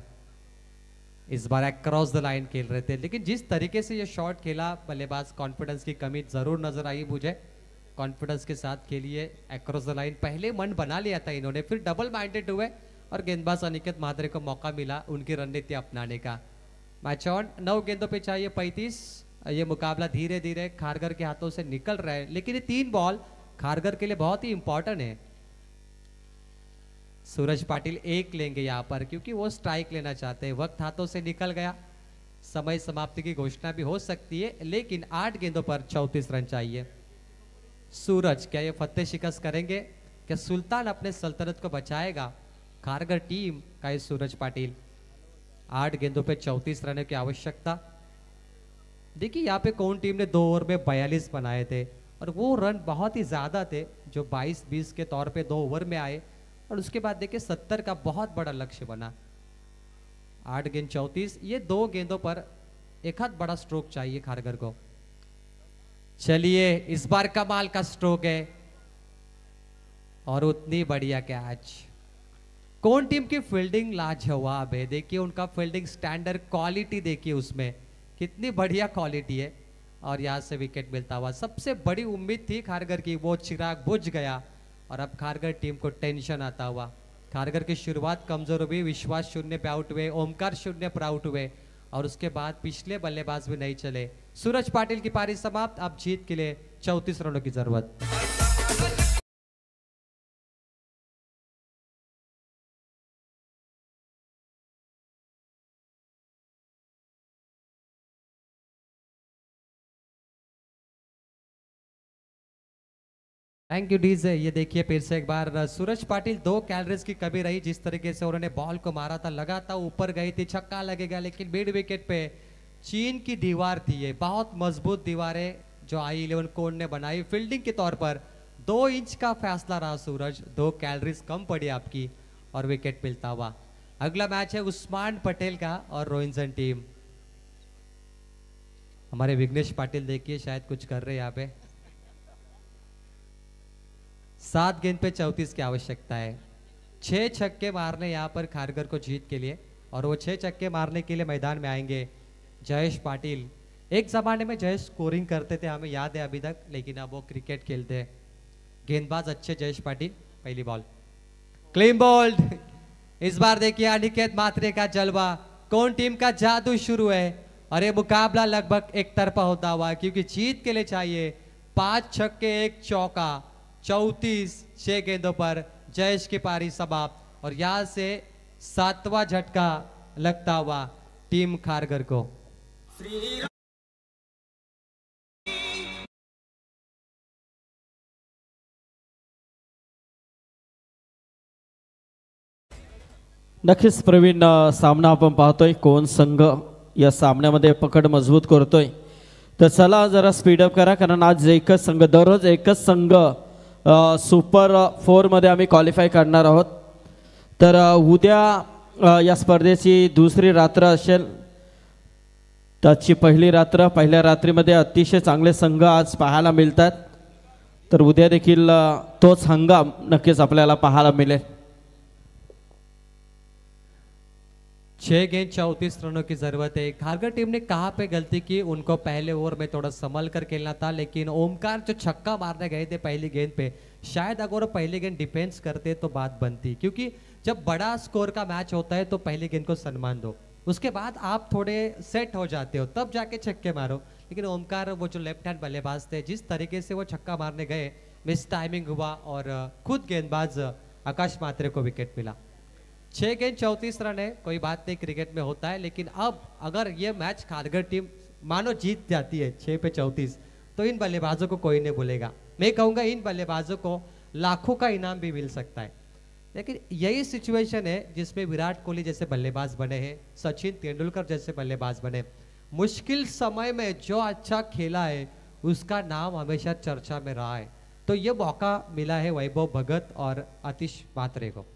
इस बार अक्रॉस द लाइन खेल रहे थे, लेकिन जिस तरीके से ये शॉट खेला बल्लेबाज, कॉन्फिडेंस की कमी जरूर नजर आई मुझे। कॉन्फिडेंस के साथ खेलिए, अक्रॉस द लाइन पहले मन बना लिया था इन्होंने, फिर डबल माइंडेड हुए और गेंदबाज अनिकेत म्हात्रे को मौका मिला उनकी रणनीति अपनाने का। मैच ऑन, 9 गेंदों पे चाहिए 35। ये मुकाबला धीरे धीरे खारगर के हाथों से निकल रहा है, लेकिन ये 3 बॉल खारगर के लिए बहुत ही इंपॉर्टेंट है। सूरज पाटिल 1 लेंगे यहाँ पर, क्योंकि वो स्ट्राइक लेना चाहते हैं। वक्त हाथों से निकल गया, समय समाप्ति की घोषणा भी हो सकती है, लेकिन 8 गेंदों पर 34 रन चाहिए। सूरज क्या ये फतेह शिकस्त करेंगे? क्या सुल्तान अपने सल्तनत को बचाएगा? खारगर टीम का ये सूरज पाटिल। 8 गेंदों पे 34 रनों की आवश्यकता। देखिए यहाँ पे कौन टीम ने 2 ओवर में 42 बनाए थे, और वो रन बहुत ही ज़्यादा थे जो 22-20 के तौर पे 2 ओवर में आए, और उसके बाद देखिए 70 का बहुत बड़ा लक्ष्य बना। 8 गेंद 34, ये 2 गेंदों पर एक हाथ बड़ा स्ट्रोक चाहिए खारगर को। चलिए इस बार कमाल का स्ट्रोक है और उतनी बढ़िया कैच। कौन टीम की फील्डिंग लाजवाब है, देखिए उनका फील्डिंग स्टैंडर्ड, क्वालिटी देखिए उसमें कितनी बढ़िया क्वालिटी है, और यहाँ से विकेट मिलता हुआ। सबसे बड़ी उम्मीद थी खारगर की, वो चिराग बुझ गया और अब खारगर टीम को टेंशन आता हुआ। खारगर की शुरुआत कमजोर हुई, विश्वास 0 पे आउट हुए, ओमकार 0 पर आउट हुए, और उसके बाद पिछले बल्लेबाज भी नहीं चले। सूरज पाटिल की पारी समाप्त, अब जीत के लिए 34 रनों की जरूरत। Thank you DJ. ये देखिए फिर से एक बार सूरज पाटिल, 2 कैलोरीज की कमी रही। जिस तरीके से उन्होंने बॉल को मारा था, लगा था ऊपर गई थी, छक्का लगेगा, लेकिन मिड विकेट पे चीन की दीवार थी, ये बहुत मजबूत दीवार है जो I11 कोड ने बनाई। फील्डिंग के तौर पर 2 इंच का फैसला रहा सूरज, 2 कैलोरीज कम पड़ी आपकी और विकेट मिलता हुआ। अगला मैच है उस्मान पटेल का और रोहिंसन टीम। हमारे विघ्नेश पाटिल देखिए शायद कुछ कर रहे हैं यहाँ पे। 7 गेंद पे 34 की आवश्यकता है। 6 छक्के मारने यहाँ पर खारगर को जीत के लिए, और वो 6 छक्के मारने के लिए मैदान में आएंगे जयेश पाटिल। एक जमाने में जयेश स्कोरिंग करते थे, हमें याद है अभी तक, लेकिन अब वो क्रिकेट खेलते हैं। गेंदबाज अच्छे जयेश पाटिल। पहली बॉल क्लीन बोल्ड। इस बार देखिए अनिकेत मात्रे का जलवा, कौन टीम का जादू शुरू है, और ये मुकाबला लगभग एक तरफा होता हुआ, क्योंकि जीत के लिए चाहिए 5 छक्के 1 चौका। 34, 6 गेंदों पर जयेश की पारी समाप्त, और यहां से 7वां झटका लगता हुआ टीम खारगर को। नक्कीच प्रवीण, सामना आपण पाहतोय, कोण संघ या सामन्यामध्ये पकड मजबूत करतोय। तर चला जरा स्पीडअप करा, कारण आज एकच संघ, दररोज एकच संघ सुपर 4 मध्ये आम्ही क्वालिफाय करणार आहोत। तर उद्या या स्पर्धेची दुसरी रात्र असेल, त्याची पहिली रात्र, पहिल्या रात्रीमध्ये अतिशय चांगले संघ आज पाहायला मिळतात। तर उद्या देखील तोच हंगाम नक्कीच आपल्याला पाहायला मिळेल। 6 गेंद 34 रनों की जरूरत है। खारगर टीम ने कहाँ पे गलती की, उनको पहले ओवर में थोड़ा संभल कर खेलना था, लेकिन ओमकार जो छक्का मारने गए थे पहली गेंद पे, शायद अगर वो पहली गेंद डिफेंस करते तो बात बनती, क्योंकि जब बड़ा स्कोर का मैच होता है तो पहली गेंद को सम्मान दो, उसके बाद आप थोड़े सेट हो जाते हो, तब जाके छक्के मारो। लेकिन ओमकार वो जो लेफ्ट हैंड बल्लेबाज थे, जिस तरीके से वो छक्का मारने गए, मिस टाइमिंग हुआ और खुद गेंदबाज आकाश मात्रे को विकेट मिला। 6 गेंद 34 रन है, कोई बात नहीं, क्रिकेट में होता है। लेकिन अब अगर ये मैच खारगर टीम मानो जीत जाती है 6 पे 34, तो इन बल्लेबाजों को कोई नहीं बोलेगा। मैं कहूँगा इन बल्लेबाजों को लाखों का इनाम भी मिल सकता है। लेकिन यही सिचुएशन है जिसमें विराट कोहली जैसे बल्लेबाज बने हैं, सचिन तेंदुलकर जैसे बल्लेबाज बने। मुश्किल समय में जो अच्छा खेला है उसका नाम हमेशा चर्चा में रहा है। तो ये मौका मिला है वैभव भगत और आतिश मात्रे को,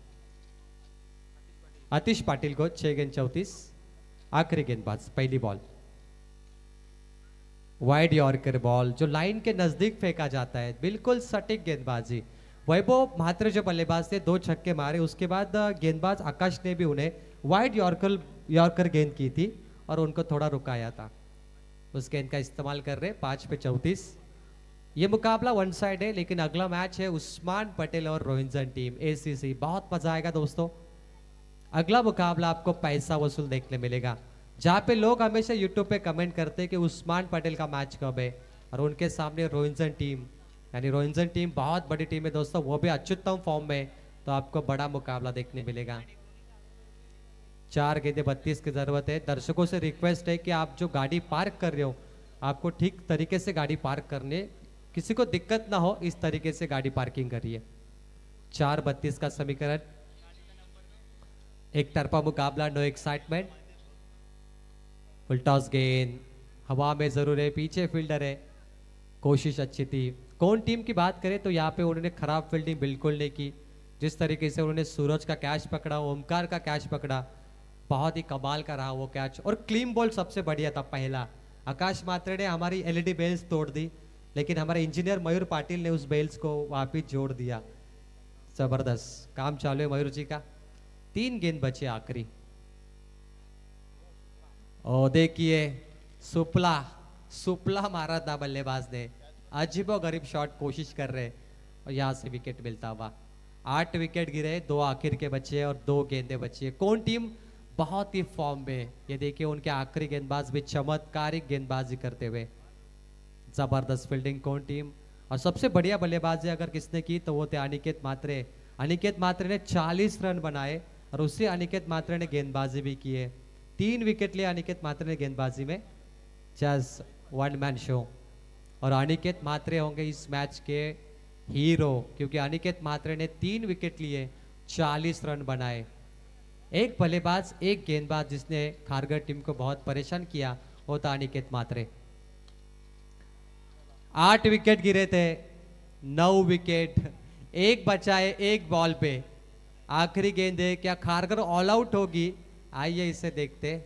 आतिश पाटिल को। 6 गेंद 34, आखिरी गेंदबाज। पहली बॉल वाइड यॉर्कर बॉल जो लाइन के नजदीक फेंका जाता है, बिल्कुल सटीक गेंदबाजी। वैभव म्हात्रे जो बल्लेबाज थे 2 छक्के मारे, उसके बाद गेंदबाज आकाश ने भी उन्हें वाइड यॉर्कर गेंद की थी और उनको थोड़ा रुकाया था। उस गेंद का इस्तेमाल कर रहे 5 पे 34। ये मुकाबला वन साइड है, लेकिन अगला मैच है उस्मान पटेल और रोहिंसन टीम, ACC। बहुत मजा आएगा दोस्तों। अगला मुकाबला आपको पैसा वसूल देखने मिलेगा, जहाँ पे लोग हमेशा यूट्यूब पे कमेंट करते हैं कि उस्मान पटेल का मैच कब है, और उनके सामने रोहिंसन टीम, यानी रोहिंसन टीम बहुत बड़ी टीम है दोस्तों, वो भी अत्युत्तम फॉर्म में, तो आपको बड़ा मुकाबला देखने मिलेगा। 4 गेंदे 32 की जरूरत है। दर्शकों से रिक्वेस्ट है कि आप जो गाड़ी पार्क कर रहे हो, आपको ठीक तरीके से गाड़ी पार्क करने, किसी को दिक्कत ना हो इस तरीके से गाड़ी पार्किंग करिए। 4-32 का समीकरण, एक तरफा मुकाबला, नो एक्साइटमेंट। फुल टॉस गेंद हवा में जरूर है, पीछे फील्डर है, कोशिश अच्छी थी, कौन टीम की बात करें तो यहाँ पे उन्होंने खराब फील्डिंग बिल्कुल नहीं की। जिस तरीके से उन्होंने सूरज का कैच पकड़ा, ओमकार का कैच पकड़ा, बहुत ही कमाल का रहा वो कैच। और क्लीन बॉल सबसे बढ़िया था पहला। आकाश मात्रे ने हमारी एलईडी बेल्स तोड़ दी, लेकिन हमारे इंजीनियर मयूर पाटिल ने उस बेल्स को वापिस जोड़ दिया। जबरदस्त काम चालू है मयूर जी का। 3 गेंद बचे आखिरी। और देखिए सुपला सुपला मारा था बल्लेबाज ने, अजीबो गरीब शॉट कोशिश कर रहे और यहाँ से विकेट मिलता हुआ। 8 विकेट गिरे, 2 आखिर के बचे और 2 गेंदें बची। कौन टीम बहुत ही फॉर्म में, ये देखिए उनके आखिरी गेंदबाज भी चमत्कारिक गेंदबाजी करते हुए। जबरदस्त फील्डिंग कौन टीम। और सबसे बढ़िया बल्लेबाजी अगर किसने की तो वो थे अनिकेत मात्रे। अनिकेत मात्रे ने 40 रन बनाए और उससे अनिकेत मात्रे ने गेंदबाजी भी की है। 3 विकेट लिए अनिकेत मात्रे ने गेंदबाजी में। Just one man show. और अनिकेत मात्रे होंगे इस मैच के हीरो, क्योंकि अनिकेत मात्रे ने 3 विकेट लिए, 40 रन बनाए। एक बल्लेबाज एक गेंदबाज जिसने खारगर टीम को बहुत परेशान किया वो था अनिकेत मात्रे। 8 विकेट गिरे थे, 9 विकेट, 1 बचा है 1 बॉल पे। आखिरी गेंद है, क्या खारगर ऑल आउट होगी? आइए इसे देखते।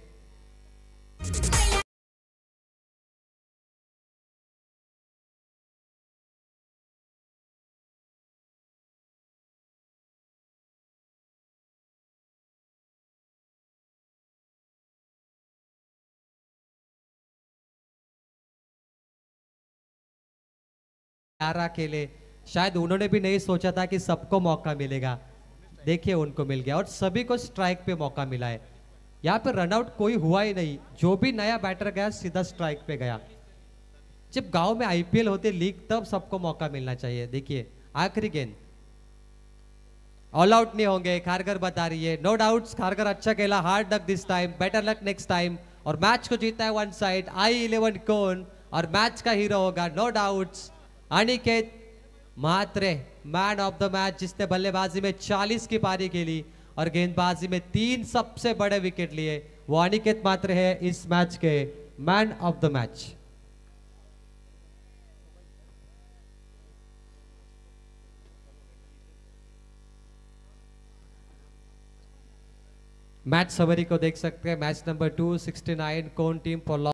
खेले, शायद उन्होंने भी नहीं सोचा था कि सबको मौका मिलेगा। देखिए उनको मिल गया और सभी को स्ट्राइक पे मौका मिला है। यहाँ पे रनआउट कोई हुआ ही नहीं, जो भी नया बैटर गया सीधा स्ट्राइक पे गया। जब गांव में आईपीएल होते लीग तब सबको मौका मिलना चाहिए। देखिए आखिरी गेंद, ऑल आउट नहीं होंगे, खारगर बता रही है। नो डाउट्स खारगर अच्छा खेला, हार्ड लक दिस टाइम, बेटर लक नेक्स्ट टाइम। और मैच को जीता है वन साइड I11 कौन, और मैच का हीरो होगा no doubts Aniket Mhatre, man of the match, जिसने बल्लेबाजी में 40 की पारी खेली और गेंदबाजी में 3 सबसे बड़े विकेट लिए। वो अनिकेत मात्रे है इस मैच के man of the match. Match summary को देख सकते हैं। मैच नंबर 269 कौन टीम फॉर